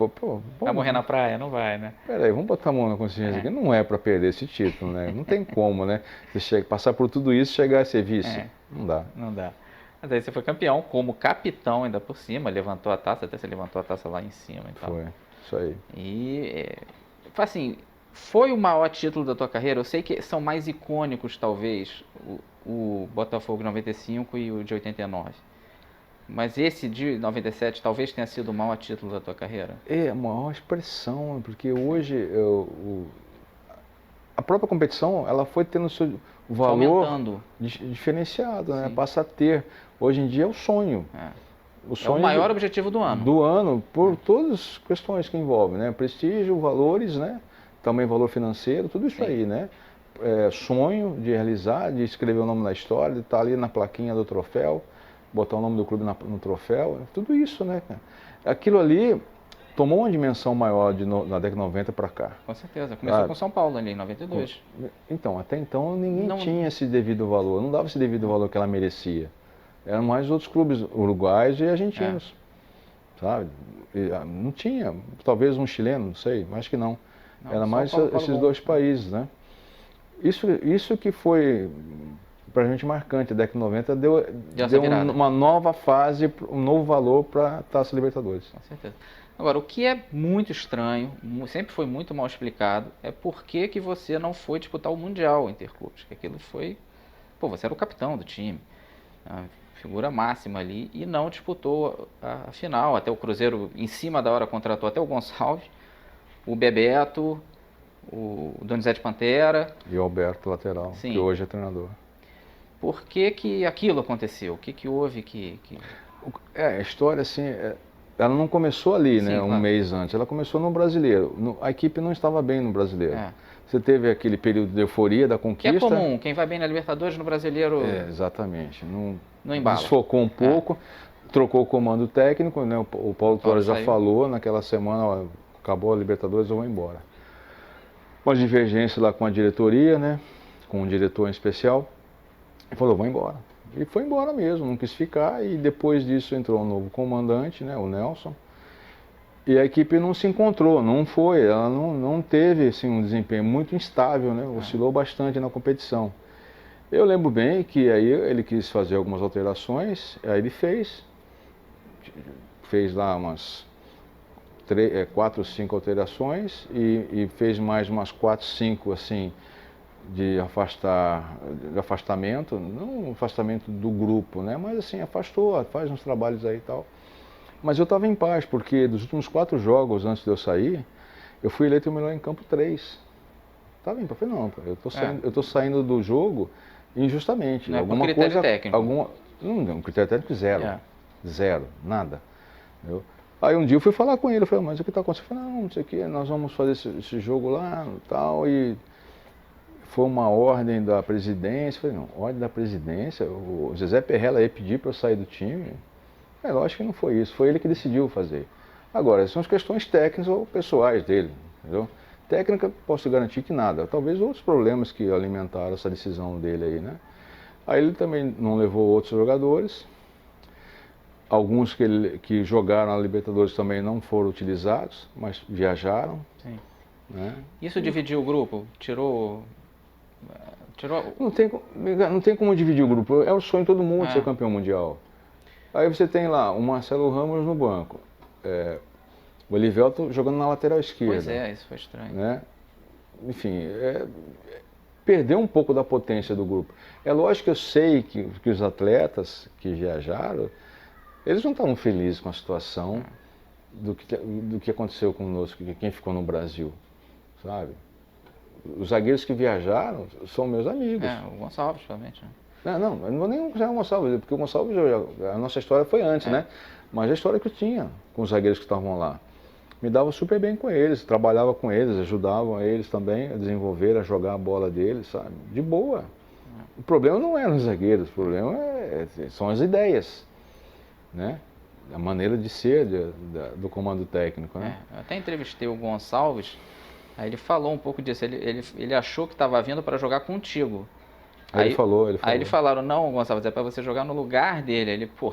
vai morrer na praia? Não vai, né? Peraí, vamos botar a mão na consciência aqui. Não é para perder esse título, né? Não tem como, né? Você passar por tudo isso e chegar a ser vice. Não dá. Não dá. Mas aí você foi campeão como capitão ainda por cima, levantou a taça, até você levantou a taça lá em cima e tal. Foi, isso aí. E, assim, foi o maior título da tua carreira? Eu sei que são mais icônicos, talvez, o Botafogo de 95 e o de 89. Mas esse de 97 talvez tenha sido o maior título da tua carreira? É, a maior expressão, porque hoje a própria competição ela foi tendo seu valor diferenciado, né? Passa a ter. Hoje em dia é o sonho. É o maior objetivo do ano. Do ano, por todas as questões que envolvem, né? Prestígio, valores, né? Também valor financeiro, tudo isso aí, né? Sonho de realizar, de escrever o nome na história, de estar ali na plaquinha do troféu, botar o nome do clube no troféu, tudo isso, né? Aquilo ali tomou uma dimensão maior na década de 90 para cá. Com certeza, começou com São Paulo ali em 92. Então, até então ninguém tinha esse devido valor, não dava esse devido valor que ela merecia. Eram mais outros clubes uruguaios e argentinos, sabe? Não tinha, talvez um chileno, não sei, mas que não. Era mais esses dois países, né? Isso que foi para a gente marcante. A década de 90 deu uma nova fase, um novo valor para a Taça Libertadores. Com certeza. Agora, o que é muito estranho, sempre foi muito mal explicado, é por que você não foi disputar o Mundial Interclubes. Que aquilo foi... Pô, você era o capitão do time, a figura máxima ali, e não disputou a final. Até o Cruzeiro, em cima da hora, contratou até o Gonçalves, o Bebeto, o Donizete Pantera. E o Alberto, lateral, Sim. Que hoje é treinador. Por que aquilo aconteceu? O que houve que... A história, assim, ela não começou ali, Sim, né, claro. um mês antes. Ela começou no Brasileiro. A equipe não estava bem no Brasileiro. Você teve aquele período de euforia da conquista. Que é comum, quem vai bem na Libertadores, no Brasileiro... Exatamente. Não embala. Desfocou um pouco, trocou o comando técnico, né? O Paulo Torres já falou naquela semana, ó, acabou a Libertadores, eu vou embora. Uma divergência lá com a diretoria, né? Com um diretor em especial. Ele falou, vou embora. E foi embora mesmo, não quis ficar. E depois disso entrou um novo comandante, né, o Nelson. E a equipe não se encontrou, ela não teve assim, um desempenho muito instável, né, oscilou bastante na competição. Eu lembro bem que aí ele quis fazer algumas alterações, aí ele fez lá umas 4 ou 5 alterações e fez mais umas 4, 5 assim, de afastamento, não um afastamento do grupo, né? Mas assim, afastou, faz uns trabalhos aí e tal. Mas eu estava em paz, porque dos últimos 4 jogos antes de eu sair, eu fui eleito o melhor em campo 3. Estava em paz, falei, não, eu tô saindo do jogo injustamente. Não alguma critério coisa, técnico. Não, critério técnico zero. Zero, nada. Entendeu? Aí um dia eu fui falar com ele, eu falei, mas o que está acontecendo? Eu falei, não sei o que, nós vamos fazer esse jogo lá e tal, e foi uma ordem da presidência. Eu falei, não, ordem da presidência? O Zezé Perrella ia pedir para eu sair do time? Lógico que não foi isso, foi ele que decidiu fazer. Agora, são as questões técnicas ou pessoais dele, entendeu? Técnica, posso garantir que nada. Talvez outros problemas que alimentaram essa decisão dele aí, né? Aí ele também não levou outros jogadores. Alguns que jogaram na Libertadores também não foram utilizados, mas viajaram. Sim. Né? Isso dividiu o grupo? Tirou... Não tem como dividir o grupo. É o sonho de todo mundo ser campeão mundial. Aí você tem lá o Marcelo Ramos no banco. O Elivelto jogando na lateral esquerda. Pois é, isso foi estranho. Né? Enfim, perdeu um pouco da potência do grupo. É lógico que eu sei que os atletas que viajaram, eles não estavam felizes com a situação do que aconteceu conosco, quem ficou no Brasil, sabe? Os zagueiros que viajaram são meus amigos. O Gonçalves, provavelmente. Né? Não vou nem usar o Gonçalves, porque o Gonçalves, a nossa história foi antes, né? Mas a história que eu tinha com os zagueiros que estavam lá. Me dava super bem com eles, trabalhava com eles, ajudava eles também a desenvolver, a jogar a bola deles, sabe? De boa. O problema não eram os zagueiros, o problema são as ideias, né? A maneira de ser do comando técnico, né? Eu até entrevistei o Gonçalves, aí ele falou um pouco disso, ele achou que estava vindo para jogar contigo. Aí ele falou. Aí eles falaram, não, Gonçalves, é para você jogar no lugar dele. Aí ele, pô,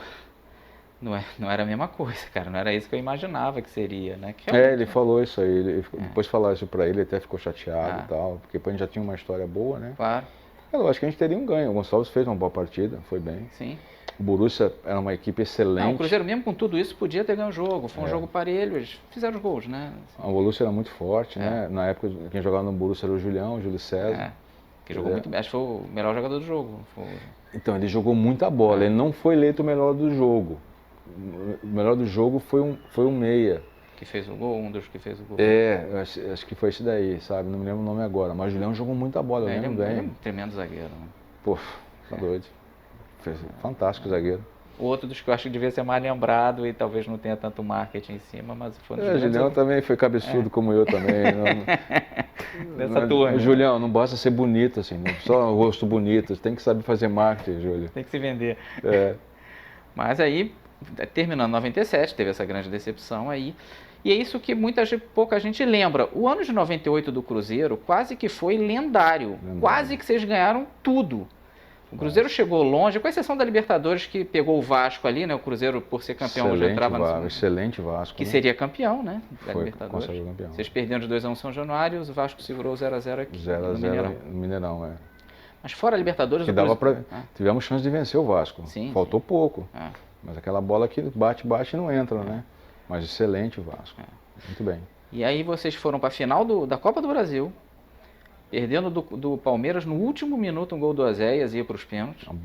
não era a mesma coisa, cara, não era isso que eu imaginava que seria, né? Ele falou isso aí, depois falaram isso pra ele até ficou chateado e tal, porque depois a gente já tinha uma história boa, né? Claro. Eu acho que a gente teria um ganho, o Gonçalves fez uma boa partida, foi bem. Sim. O Borussia era uma equipe excelente. Não, o Cruzeiro mesmo com tudo isso podia ter ganho o jogo, foi um jogo parelho, eles fizeram os gols, né? O Borussia era muito forte, né? Na época quem jogava no Borussia era o Júlio César. Que jogou muito bem, acho que foi o melhor jogador do jogo. Então, ele jogou muita bola, ele não foi eleito o melhor do jogo. O melhor do jogo foi um meia. Que fez o gol, um dos que fez o gol. Acho que foi esse daí, sabe? Não me lembro o nome agora. Mas o Julião jogou muita bola, eu lembro bem. Ele é um tremendo zagueiro. Né? Pô, tá doido. Fantástico zagueiro. Outro dos que eu acho que devia ser mais lembrado e talvez não tenha tanto marketing em cima, mas foi o Julião também foi cabeçudo como eu também. Dessa turma. Julião, não basta ser bonito assim, não só o rosto bonito, tem que saber fazer marketing, Júlio. Tem que se vender. Mas aí, terminando 97, teve essa grande decepção aí. E é isso que pouca gente lembra. O ano de 98 do Cruzeiro quase que foi lendário. Quase que vocês ganharam tudo. O Cruzeiro chegou longe, com exceção da Libertadores, que pegou o Vasco ali, né? O Cruzeiro, por ser campeão, excelente já entrava no excelente Vasco. Que né? seria campeão, né? Da Foi, Libertadores. campeão. Vocês perderam de 2-1 São Januário, o Vasco segurou 0-0 aqui 0 a 0 no Mineirão. No Mineirão, é. Mas fora a Libertadores... Que dava tivemos chance de vencer o Vasco. Sim, faltou pouco. É. Mas aquela bola que bate e não entra, né? Mas excelente o Vasco. Muito bem. E aí vocês foram para a final da Copa do Brasil, perdendo do Palmeiras no último minuto, um gol do Oséias, ia para os pênaltis. Uma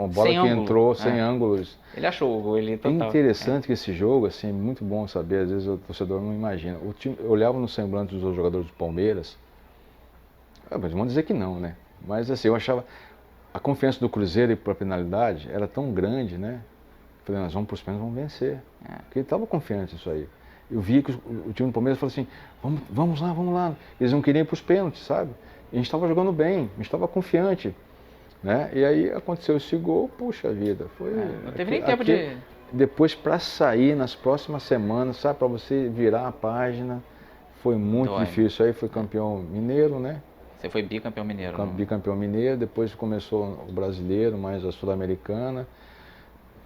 bola sem que ângulo. entrou sem ângulos. Ele achou o gol, ele total. Interessante que esse jogo, assim, muito bom saber, às vezes o torcedor não imagina. O time, eu olhava no semblante dos jogadores do Palmeiras, mas vamos dizer que não, né? Mas assim, eu achava, a confiança do Cruzeiro para a penalidade era tão grande, né? Eu falei, nós vamos para os pênaltis, vamos vencer. Porque ele estava confiante nisso aí. Eu vi que o time do Palmeiras falou assim, vamos lá. Eles não queriam ir para os pênaltis, sabe? E a gente estava jogando bem, a gente estava confiante. Né? E aí aconteceu esse gol, puxa vida. Foi, não teve nem tempo de... Depois para sair nas próximas semanas, sabe? Para você virar a página, foi muito difícil. Aí foi campeão mineiro, né? Você foi bicampeão mineiro. Bicampeão mineiro, depois começou o brasileiro, mais a sul-americana.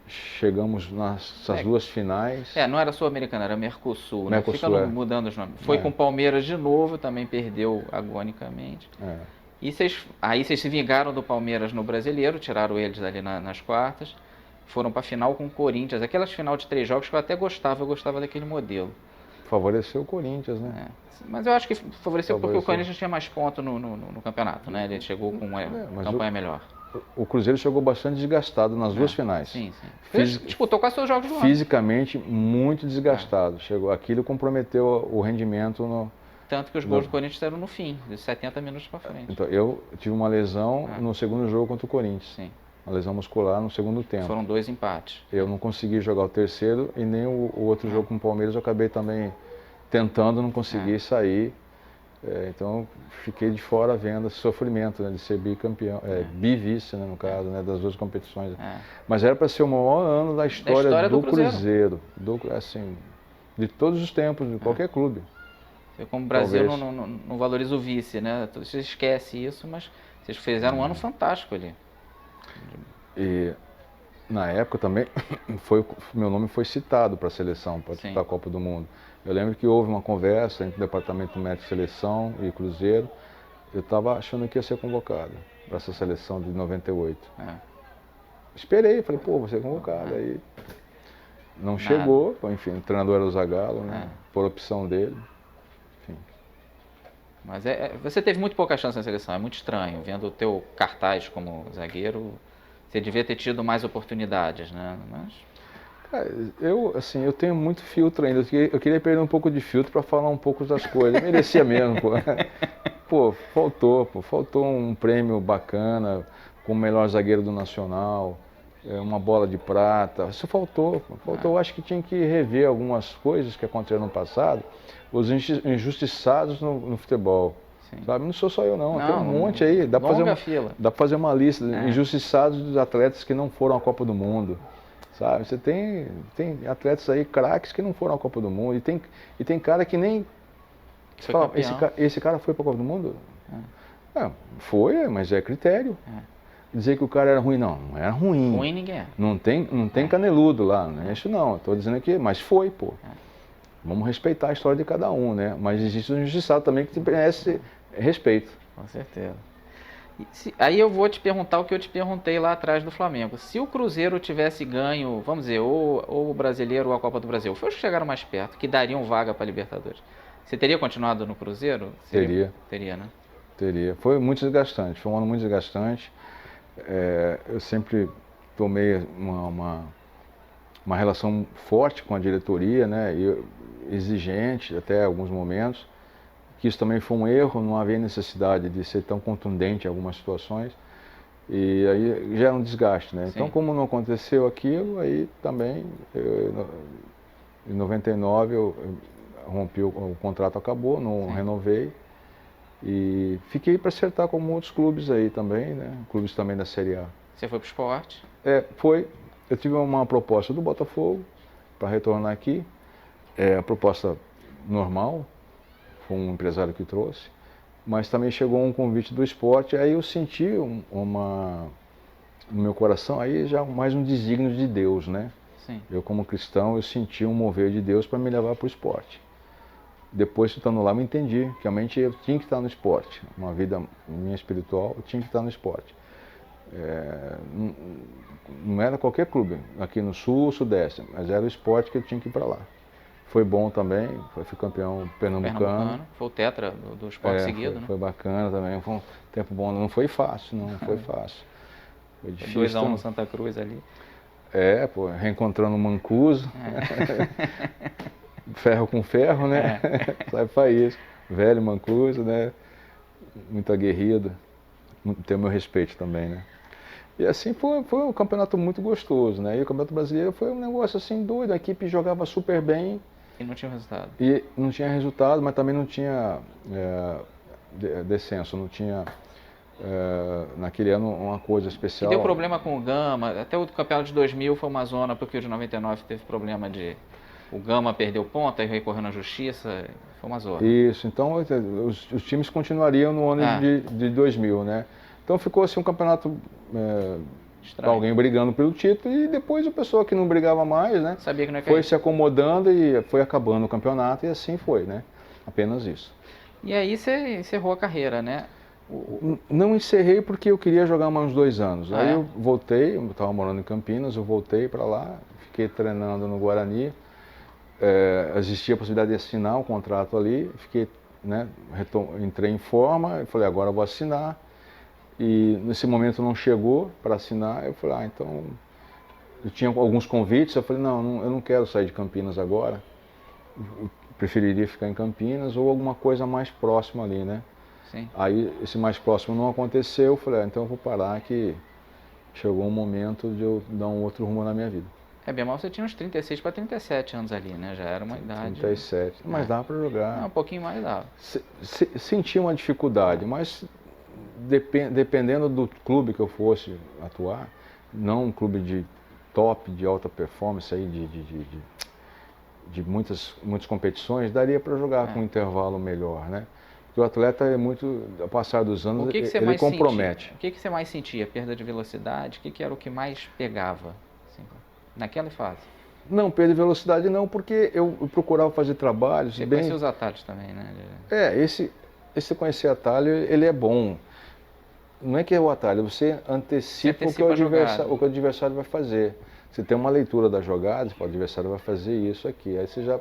Chegamos nessas duas finais. Não era sul-americana, era Mercosul, né? Mercosul, Fica mudando os nomes. Foi com o Palmeiras de novo, também perdeu agonicamente. E aí vocês se vingaram do Palmeiras no Brasileiro, tiraram eles ali nas quartas. Foram para a final com o Corinthians, aquelas final de 3 jogos que eu até gostava, daquele modelo. Favoreceu o Corinthians, né? Mas eu acho que favoreceu porque o Corinthians tinha mais pontos no campeonato, né? Ele chegou com uma campanha melhor. O Cruzeiro chegou bastante desgastado nas duas finais. Sim. Disputou quase todos os jogos do ano. Fisicamente muito desgastado. Aquilo comprometeu o rendimento Tanto que os gols do Corinthians eram no fim, de 70 minutos para frente. Então, eu tive uma lesão no segundo jogo contra o Corinthians. Sim. Uma lesão muscular no segundo tempo. Foram 2 empates. Eu não consegui jogar o terceiro e nem o outro jogo com o Palmeiras eu acabei também tentando, não consegui sair. Então, fiquei de fora vendo esse sofrimento, né, de ser bicampeão, bivice, né, no caso, né, das duas competições. Mas era para ser o maior ano da história do Cruzeiro. Assim, de todos os tempos, de qualquer clube. Como o Brasil não valoriza o vice, né? Você esquece isso, mas vocês fizeram um ano fantástico ali. E na época também, meu nome foi citado para a seleção, para disputar a Copa do Mundo. Eu lembro que houve uma conversa entre o Departamento Médico de Seleção e Cruzeiro. Eu estava achando que ia ser convocado para essa seleção de 98. Esperei, falei, vou ser convocado. Aí não chegou, enfim, o treinador era o Zagallo, né? Por opção dele. Enfim. Mas você teve muito pouca chance na seleção, é muito estranho. Vendo o teu cartaz como zagueiro, você devia ter tido mais oportunidades, né? Mas... eu tenho muito filtro ainda. Eu queria perder um pouco de filtro para falar um pouco das coisas. Merecia mesmo, faltou um prêmio bacana como melhor zagueiro do Nacional, uma bola de prata. Isso faltou. Eu acho que tinha que rever algumas coisas que aconteceram no passado, os injustiçados no futebol. Sabe? Não sou só eu não, tem um monte aí. Dá para fazer uma lista de injustiçados dos atletas que não foram à Copa do Mundo. Sabe? Você tem atletas aí, craques, que não foram à Copa do Mundo. E tem cara que nem... Você fala, esse cara foi para a Copa do Mundo? Foi, mas é critério. Dizer que o cara era ruim, não era ruim. Ruim ninguém é. Não tem caneludo lá, não é isso não. Estou dizendo aqui, mas foi, Vamos respeitar a história de cada um, né? Mas existe um injustiçado também que merece respeito. Com certeza. Aí eu vou te perguntar o que eu te perguntei lá atrás do Flamengo. Se o Cruzeiro tivesse ganho, vamos dizer, ou o Brasileiro ou a Copa do Brasil, foi os que chegaram mais perto, que dariam vaga para a Libertadores. Você teria continuado no Cruzeiro? Teria. Teria, né? Teria. Foi muito desgastante, foi um ano muito desgastante. Eu sempre tomei uma relação forte com a diretoria, né? Exigente até alguns momentos. Que isso também foi um erro, não havia necessidade de ser tão contundente em algumas situações. E aí já era um desgaste, né? Então, como não aconteceu aquilo, aí também, em 99, eu rompi, o contrato acabou, não renovei. E fiquei para acertar com outros clubes aí também, né? Clubes também da Série A. Você foi para o esporte? Eu tive uma proposta do Botafogo para retornar aqui. A proposta normal, foi um empresário que trouxe. mas também chegou um convite do esporte, aí eu senti no meu coração, aí já mais um desígnio de Deus, né? Sim. Eu como cristão, eu senti um mover de Deus para me levar para o esporte. Depois, estando lá, eu me entendi que realmente eu tinha que estar no esporte. Uma vida minha espiritual, eu tinha que estar no esporte. Não era qualquer clube, aqui no Sul, Sudeste, mas era o esporte que eu tinha que ir para lá. Foi bom também, fui campeão pernambucano. Foi o tetra do esporte seguido, né? Foi bacana também, foi um tempo bom, não foi fácil, não foi fácil. Foi difícil. 2-1 no Santa Cruz ali. Pô, reencontrando o Mancuso. Ferro com ferro, né? Sai faísca. Velho Mancuso, né? Muito aguerrido. Tem o meu respeito também, né? E assim foi um campeonato muito gostoso, né? E o Campeonato Brasileiro foi um negócio assim doido, a equipe jogava super bem. E não tinha resultado. E não tinha resultado, mas também não tinha descenso, não tinha naquele ano uma coisa especial. E deu problema com o Gama, até o campeonato de 2000 foi uma zona, porque o de 99 teve problema de... O Gama perdeu ponto, aí recorreu na justiça, foi uma zona. Isso, então os times continuariam no ano de 2000, né? Então ficou assim um campeonato, alguém brigando pelo título, e depois o pessoal que não brigava mais, né? Sabia que não ia foi se acomodando e foi acabando o campeonato, e assim foi, né? Apenas isso. E aí você encerrou a carreira, né? Não encerrei porque eu queria jogar mais uns 2 anos. Aí eu voltei, eu estava morando em Campinas, eu voltei para lá, fiquei treinando no Guarani. Existia a possibilidade de assinar um contrato ali, fiquei, né, entrei em forma, eu falei, agora eu vou assinar. E nesse momento não chegou para assinar, eu falei, então, eu tinha alguns convites, eu falei, não, eu não quero sair de Campinas agora, eu preferiria ficar em Campinas ou alguma coisa mais próxima ali, né? Sim. Aí esse mais próximo não aconteceu, eu falei, então eu vou parar que chegou um momento de eu dar um outro rumo na minha vida. Bem mal, você tinha uns 36 para 37 anos ali, né? Já era uma idade... 37, mas dava para jogar. Não, um pouquinho mais dava. Senti uma dificuldade, mas dependendo do clube que eu fosse atuar, não um clube de top, de alta performance, aí, de muitas competições, daria para jogar com um intervalo melhor, né? Porque o atleta é muito, ao passar dos anos, ele compromete. O que você mais sentia? Perda de velocidade? O que era o que mais pegava? Assim, naquela fase? Não, perda de velocidade não, porque eu procurava fazer trabalhos... Você conhecia os atalhos também, né? Esse conhecer atalho, ele é bom. Não é que é o atalho, você antecipa o que o adversário vai fazer. Você tem uma leitura das jogadas, o adversário vai fazer isso aqui. Aí você já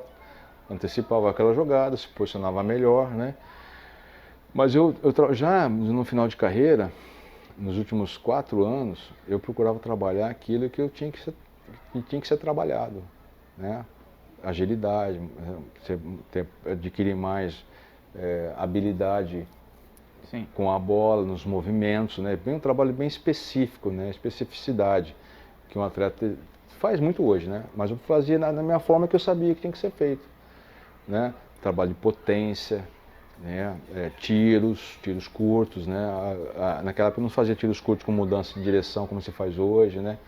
antecipava aquela jogada, se posicionava melhor, né? Mas já no final de carreira, nos últimos 4 anos, eu procurava trabalhar aquilo que eu tinha que ser trabalhado, né? Agilidade, você adquirir mais habilidade com a bola, nos movimentos, né? Um trabalho bem específico, né? Especificidade, que um atleta faz muito hoje, né? Mas eu fazia na minha forma que eu sabia que tinha que ser feito, né? Trabalho de potência, né? Tiros curtos, né? Naquela época eu não fazia tiros curtos com mudança de direção como se faz hoje, né?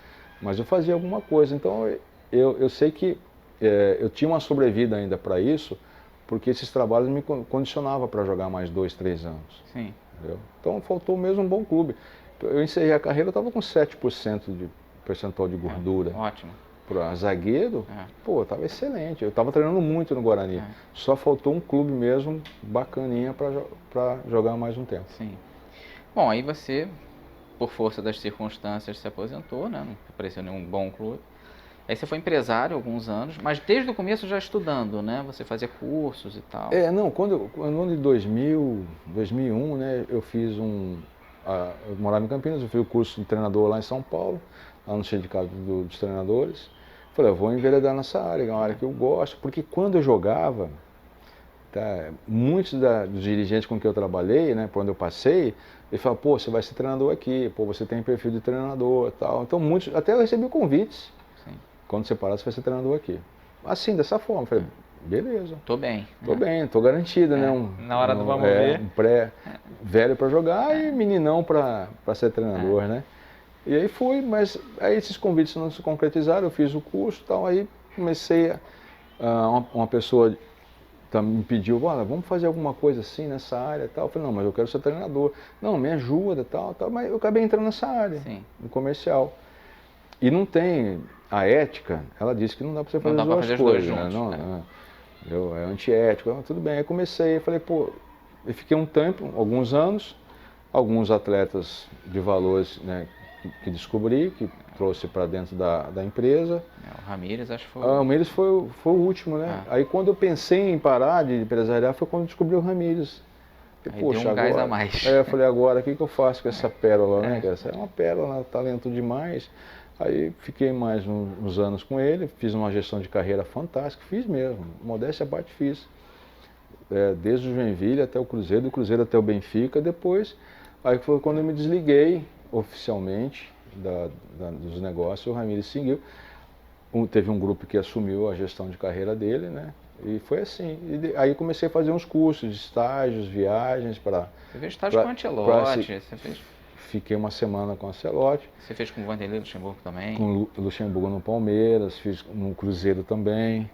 Mas eu fazia alguma coisa, então eu sei que eu tinha uma sobrevida ainda para isso, porque esses trabalhos me condicionavam para jogar mais 2, 3 anos. Sim. Entendeu? Então faltou mesmo um bom clube. Eu encerrei a carreira, eu estava com 7% de percentual de gordura. Ótimo. Para zagueiro, pô, estava excelente. Eu estava treinando muito no Guarani. Só faltou um clube mesmo bacaninha para jogar mais um tempo. Sim. Bom, aí você, por força das circunstâncias, se aposentou, né? Não apareceu nenhum bom clube. Aí você foi empresário alguns anos, mas desde o começo já estudando, né? Você fazia cursos e tal. Não, no ano de 2001, né, eu fiz eu morava em Campinas, eu fiz o curso de treinador lá em São Paulo, lá no Sindicato dos Treinadores. Falei, eu vou enveredar nessa área, é uma área que eu gosto, porque quando eu jogava, muitos dos dirigentes com que eu trabalhei, né, por onde eu passei, eles falavam, pô, você vai ser treinador aqui, pô, você tem perfil de treinador e tal. Então muitos, até eu recebi convites. Quando você parar, você vai ser treinador aqui. Assim, dessa forma. Falei, beleza. Tô bem. Tô garantido, né? Na hora do vamos ver. Um velho para jogar e meninão para ser treinador, né? E aí fui, mas aí esses convites não se concretizaram, eu fiz o curso e tal, aí comecei uma pessoa me pediu, olha, vamos fazer alguma coisa assim nessa área e tal. Eu falei, não, mas eu quero ser treinador. Não, me ajuda e tal, tal. Mas eu acabei entrando nessa área, Sim. no comercial. E não tem, a ética, ela disse que não dá para você fazer Não dá as pra duas fazer os dois coisas, né? juntos. É antiético. Tudo bem, aí comecei, falei, pô, eu fiquei um tempo, alguns anos, alguns atletas de valores, né, que descobri, que trouxe para dentro da empresa. O Ramírez, acho que foi. O Ramírez foi o último, né? Aí quando eu pensei em parar de empresariar, foi quando eu descobri o Ramírez. Aí deu um gás a mais. Eu falei, agora, o que eu faço com essa pérola, né? Essa é uma pérola, talento demais. Aí fiquei mais uns anos com ele, fiz uma gestão de carreira fantástica, fiz mesmo, modéstia à parte fiz. Desde o Joinville até o Cruzeiro, do Cruzeiro até o Benfica, depois, aí foi quando eu me desliguei oficialmente dos negócios, o Ramírez seguiu. Teve um grupo que assumiu a gestão de carreira dele, né? E foi assim. Aí comecei a fazer uns cursos de estágios, viagens para... Você fez estágio com o Ancelotti, você fez... Fiquei uma semana com o Ancelotti. Você fez com o Vanderlei Luxemburgo também? Com o Luxemburgo no Palmeiras, fiz no Cruzeiro também,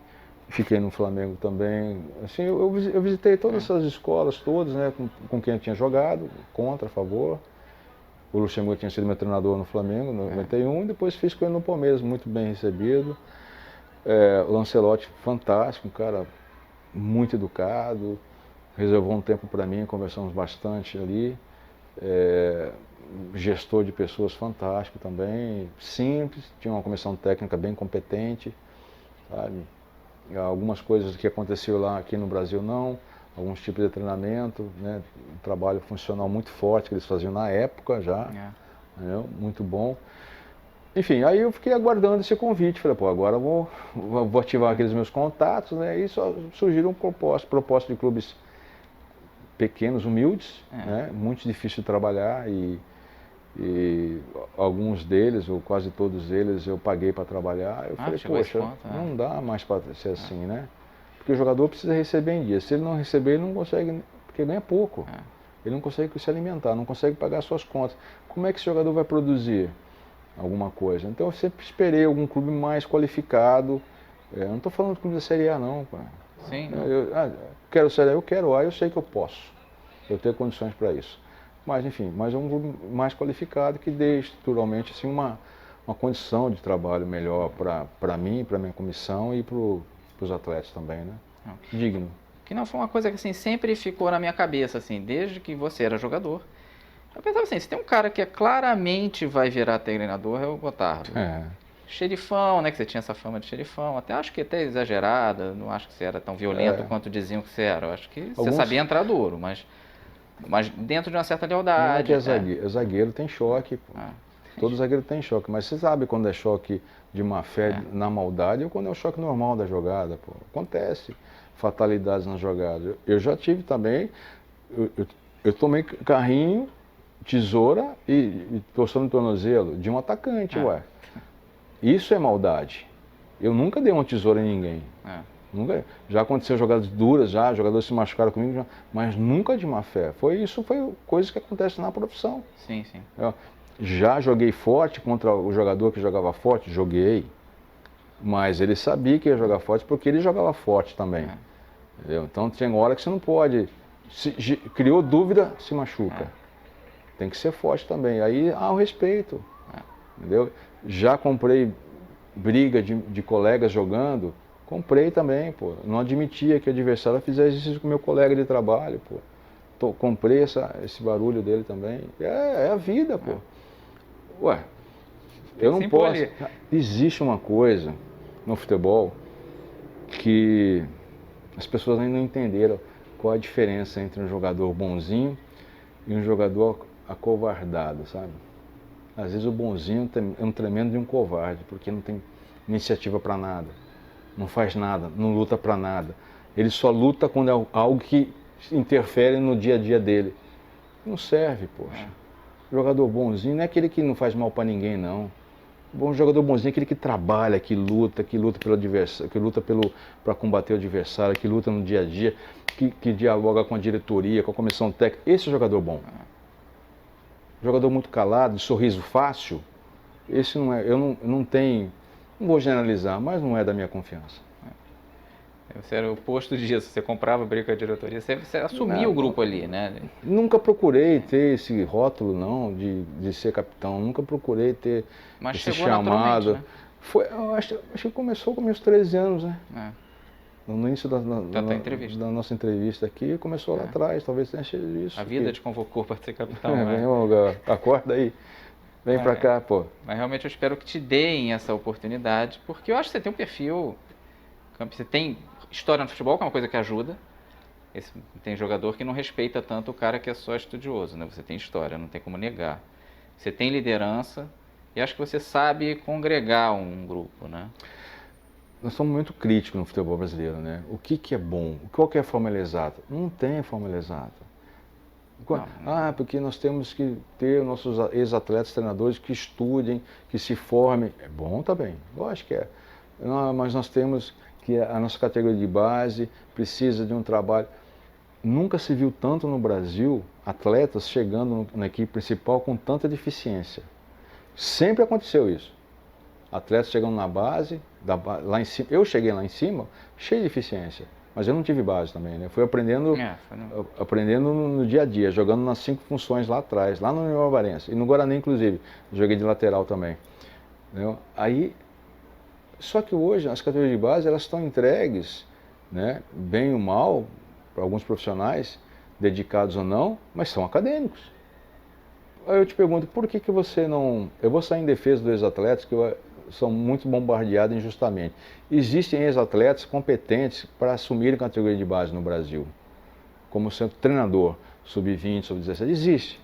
fiquei no Flamengo também. Assim, eu visitei todas essas escolas, todas, né? Com quem eu tinha jogado, contra, a favor. O Luxemburgo tinha sido meu treinador no Flamengo, no 91, depois fiz com ele no Palmeiras, muito bem recebido. O Ancelotti, fantástico, um cara muito educado, reservou um tempo para mim, conversamos bastante ali. Gestor de pessoas fantástico também, simples, tinha uma comissão técnica bem competente, sabe? Algumas coisas que aconteceu lá aqui no Brasil não, alguns tipos de treinamento, né? Um trabalho funcional muito forte que eles faziam na época já, né? Muito bom. Enfim, aí eu fiquei aguardando esse convite, falei, pô, agora eu vou ativar aqueles meus contatos, né? E só surgiram propostas de clubes pequenos, humildes, né? Muito difícil de trabalhar e alguns deles, ou quase todos eles, eu paguei para trabalhar. Eu falei, poxa, não dá mais para ser assim, né? Porque o jogador precisa receber em dia. Se ele não receber, ele não consegue, porque ganha pouco. Ele não consegue se alimentar, não consegue pagar suas contas. Como é que esse jogador vai produzir alguma coisa? Então eu sempre esperei algum clube mais qualificado. Eu não estou falando de clube da Série A não, cara. Sim, não. Quero Série A, eu quero A, eu sei que eu posso. Eu tenho condições para isso. Mas, enfim, mas é um grupo mais qualificado que dê estruturalmente assim, uma condição de trabalho melhor para mim, para a minha comissão e para os atletas também, né? Digno. Que não foi uma coisa que assim, sempre ficou na minha cabeça, assim, desde que você era jogador. Eu pensava assim, se tem um cara que claramente vai virar treinador, é o Gotardo. Xerifão, né, que você tinha essa fama de xerifão, até acho que até exagerada, não acho que você era tão violento quanto diziam que você era. Eu acho que você sabia entrar duro, mas dentro de uma certa lealdade. Não é que zagueiro tem choque, pô. Todo zagueiro tem choque, mas você sabe quando é choque de má fé na maldade ou quando é o choque normal da jogada, pô. Acontece fatalidades na jogada. Eu já tive também, eu tomei carrinho, tesoura e torção no tornozelo de um atacante, ué. Isso é maldade. Eu nunca dei uma tesoura em ninguém. Nunca, já aconteceu jogadas duras, jogadores se machucaram comigo, mas nunca de má fé. Foi coisas que acontecem na profissão. Sim, sim. Já joguei forte contra o jogador que jogava forte, joguei. Mas ele sabia que ia jogar forte porque ele jogava forte também. Entendeu? Então tem hora que você não pode. Criou dúvida, se machuca. Tem que ser forte também. Aí há o respeito. Entendeu? Já comprei briga de colegas jogando. Comprei também, pô. Não admitia que o adversário fizesse isso com o meu colega de trabalho, pô. Comprei esse barulho dele também. É a vida, pô. Ué, eu não posso... Existe uma coisa no futebol que as pessoas ainda não entenderam qual a diferença entre um jogador bonzinho e um jogador acovardado, sabe? Às vezes o bonzinho é um tremendo de um covarde, porque não tem iniciativa para nada. Não faz nada, não luta para nada. Ele só luta quando é algo que interfere no dia a dia dele. Não serve, poxa. Jogador bonzinho não é aquele que não faz mal para ninguém, não. Bom jogador bonzinho é aquele que trabalha, que luta pelo adversário, que luta para combater o adversário, que luta no dia a dia, que dialoga com a diretoria, com a comissão técnica. Esse é o jogador bom. Jogador muito calado, de sorriso fácil, esse não é. Eu não tenho. Não vou generalizar, mas não é da minha confiança. Você era o oposto disso, você comprava briga com a diretoria, você assumia o grupo ali, né? Nunca procurei ter esse rótulo, não, de ser capitão. Nunca procurei ter Mas esse chegou naturalmente, chamado. né? Eu acho que começou com meus 13 anos, né? É. No início da nossa entrevista aqui, começou lá atrás, talvez tenha sido isso. A vida te convocou para ser capitão, né? Acorda aí, vem pra cá, pô. Mas realmente eu espero que te deem essa oportunidade, porque eu acho que você tem um perfil, você tem história no futebol, que é uma coisa que ajuda. Tem jogador que não respeita tanto o cara que é só estudioso, né? Você tem história, não tem como negar. Você tem liderança e acho que você sabe congregar um grupo, né? Nós somos muito críticos no futebol brasileiro, né? O que é bom? Qual que é a fórmula exata? Não tem fórmula exata. Não. Porque nós temos que ter nossos ex-atletas, treinadores que estudem, que se formem. É bom também, lógico que é. Mas nós temos que a nossa categoria de base precisa de um trabalho. Nunca se viu tanto no Brasil atletas chegando na equipe principal com tanta deficiência. Sempre aconteceu isso. Atletas chegando na base, lá em cima. Eu cheguei lá em cima cheio de deficiência, mas eu não tive base também, né? Fui aprendendo, aprendendo no dia a dia, jogando nas 5 funções lá atrás, lá no União Barbarense e no Guarani inclusive, joguei de lateral também. Entendeu? Aí, só que hoje as categorias de base elas estão entregues, né? Bem ou mal, para alguns profissionais, dedicados ou não, mas são acadêmicos. Aí eu te pergunto, por que você não... Eu vou sair em defesa dos ex-atletas que são muito bombardeados injustamente. Existem ex-atletas competentes para assumirem categoria de base no Brasil, como sendo treinador, sub-20, sub-17, existe.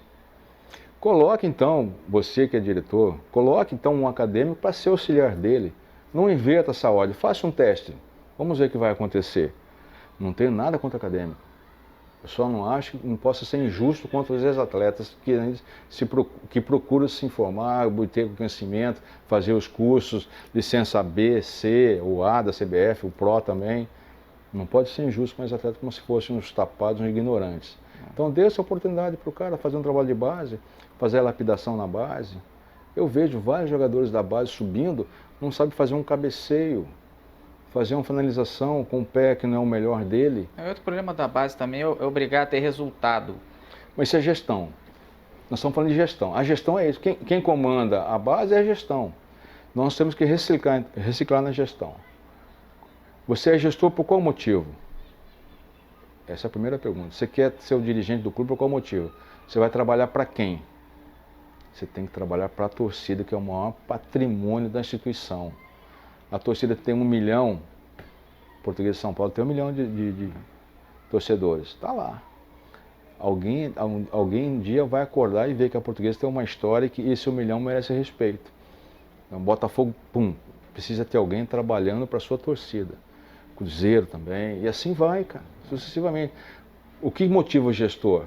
Coloque então, você que é diretor, coloque então um acadêmico para ser auxiliar dele. Não inverta essa ordem, faça um teste, vamos ver o que vai acontecer. Não tenho nada contra acadêmico. Eu só não acho que não possa ser injusto contra os ex-atletas que procuram se informar, obter conhecimento, fazer os cursos, licença B, C, o A da CBF, o PRO também. Não pode ser injusto com os atletas como se fossem uns tapados, uns ignorantes. Então dê essa oportunidade para o cara fazer um trabalho de base, fazer a lapidação na base. Eu vejo vários jogadores da base subindo, não sabem fazer um cabeceio, fazer uma finalização com o pé que não é o melhor dele. Outro problema da base também é obrigar a ter resultado. Mas isso é gestão. Nós estamos falando de gestão. A gestão é isso. Quem comanda a base é a gestão. Nós temos que reciclar na gestão. Você é gestor por qual motivo? Essa é a primeira pergunta. Você quer ser o dirigente do clube por qual motivo? Você vai trabalhar para quem? Você tem que trabalhar para a torcida, que é o maior patrimônio da instituição. A torcida tem 1 milhão, Português de São Paulo tem 1 milhão de torcedores. Está lá. Alguém um dia vai acordar e ver que a Portuguesa tem uma história e que esse 1 milhão merece respeito. Então, Botafogo, precisa ter alguém trabalhando para a sua torcida. Cruzeiro também, e assim vai, cara, sucessivamente. O que motiva o gestor?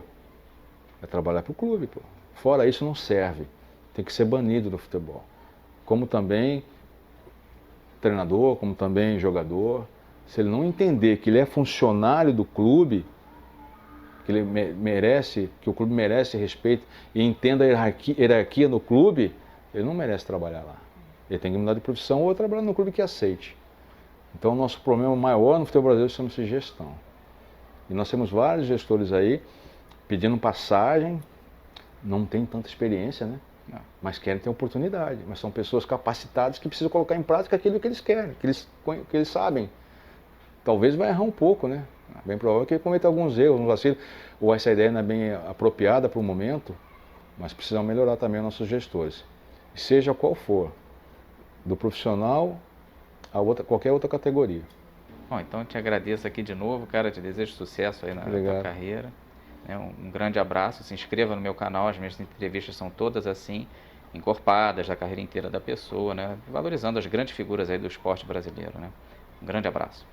É trabalhar para o clube, pô. Fora isso não serve, tem que ser banido do futebol. Como também treinador, como também jogador, se ele não entender que ele é funcionário do clube, que ele merece, que o clube merece respeito e entenda a hierarquia no clube, ele não merece trabalhar lá. Ele tem que mudar de profissão ou trabalhar no clube que aceite. Então o nosso problema maior no futebol brasileiro chama-se gestão. E nós temos vários gestores aí pedindo passagem, não tem tanta experiência, né? Mas querem ter oportunidade, mas são pessoas capacitadas que precisam colocar em prática aquilo que eles querem, que eles sabem. Talvez vai errar um pouco, né? Bem provável que ele cometa alguns erros, um vacilo, ou essa ideia não é bem apropriada para o momento, mas precisam melhorar também os nossos gestores. Seja qual for, do profissional a qualquer outra categoria. Bom, então eu te agradeço aqui de novo, cara, te desejo sucesso aí na tua carreira. Um grande abraço, se inscreva no meu canal, as minhas entrevistas são todas assim, encorpadas da carreira inteira da pessoa, né? Valorizando as grandes figuras aí do esporte brasileiro, né? Um grande abraço.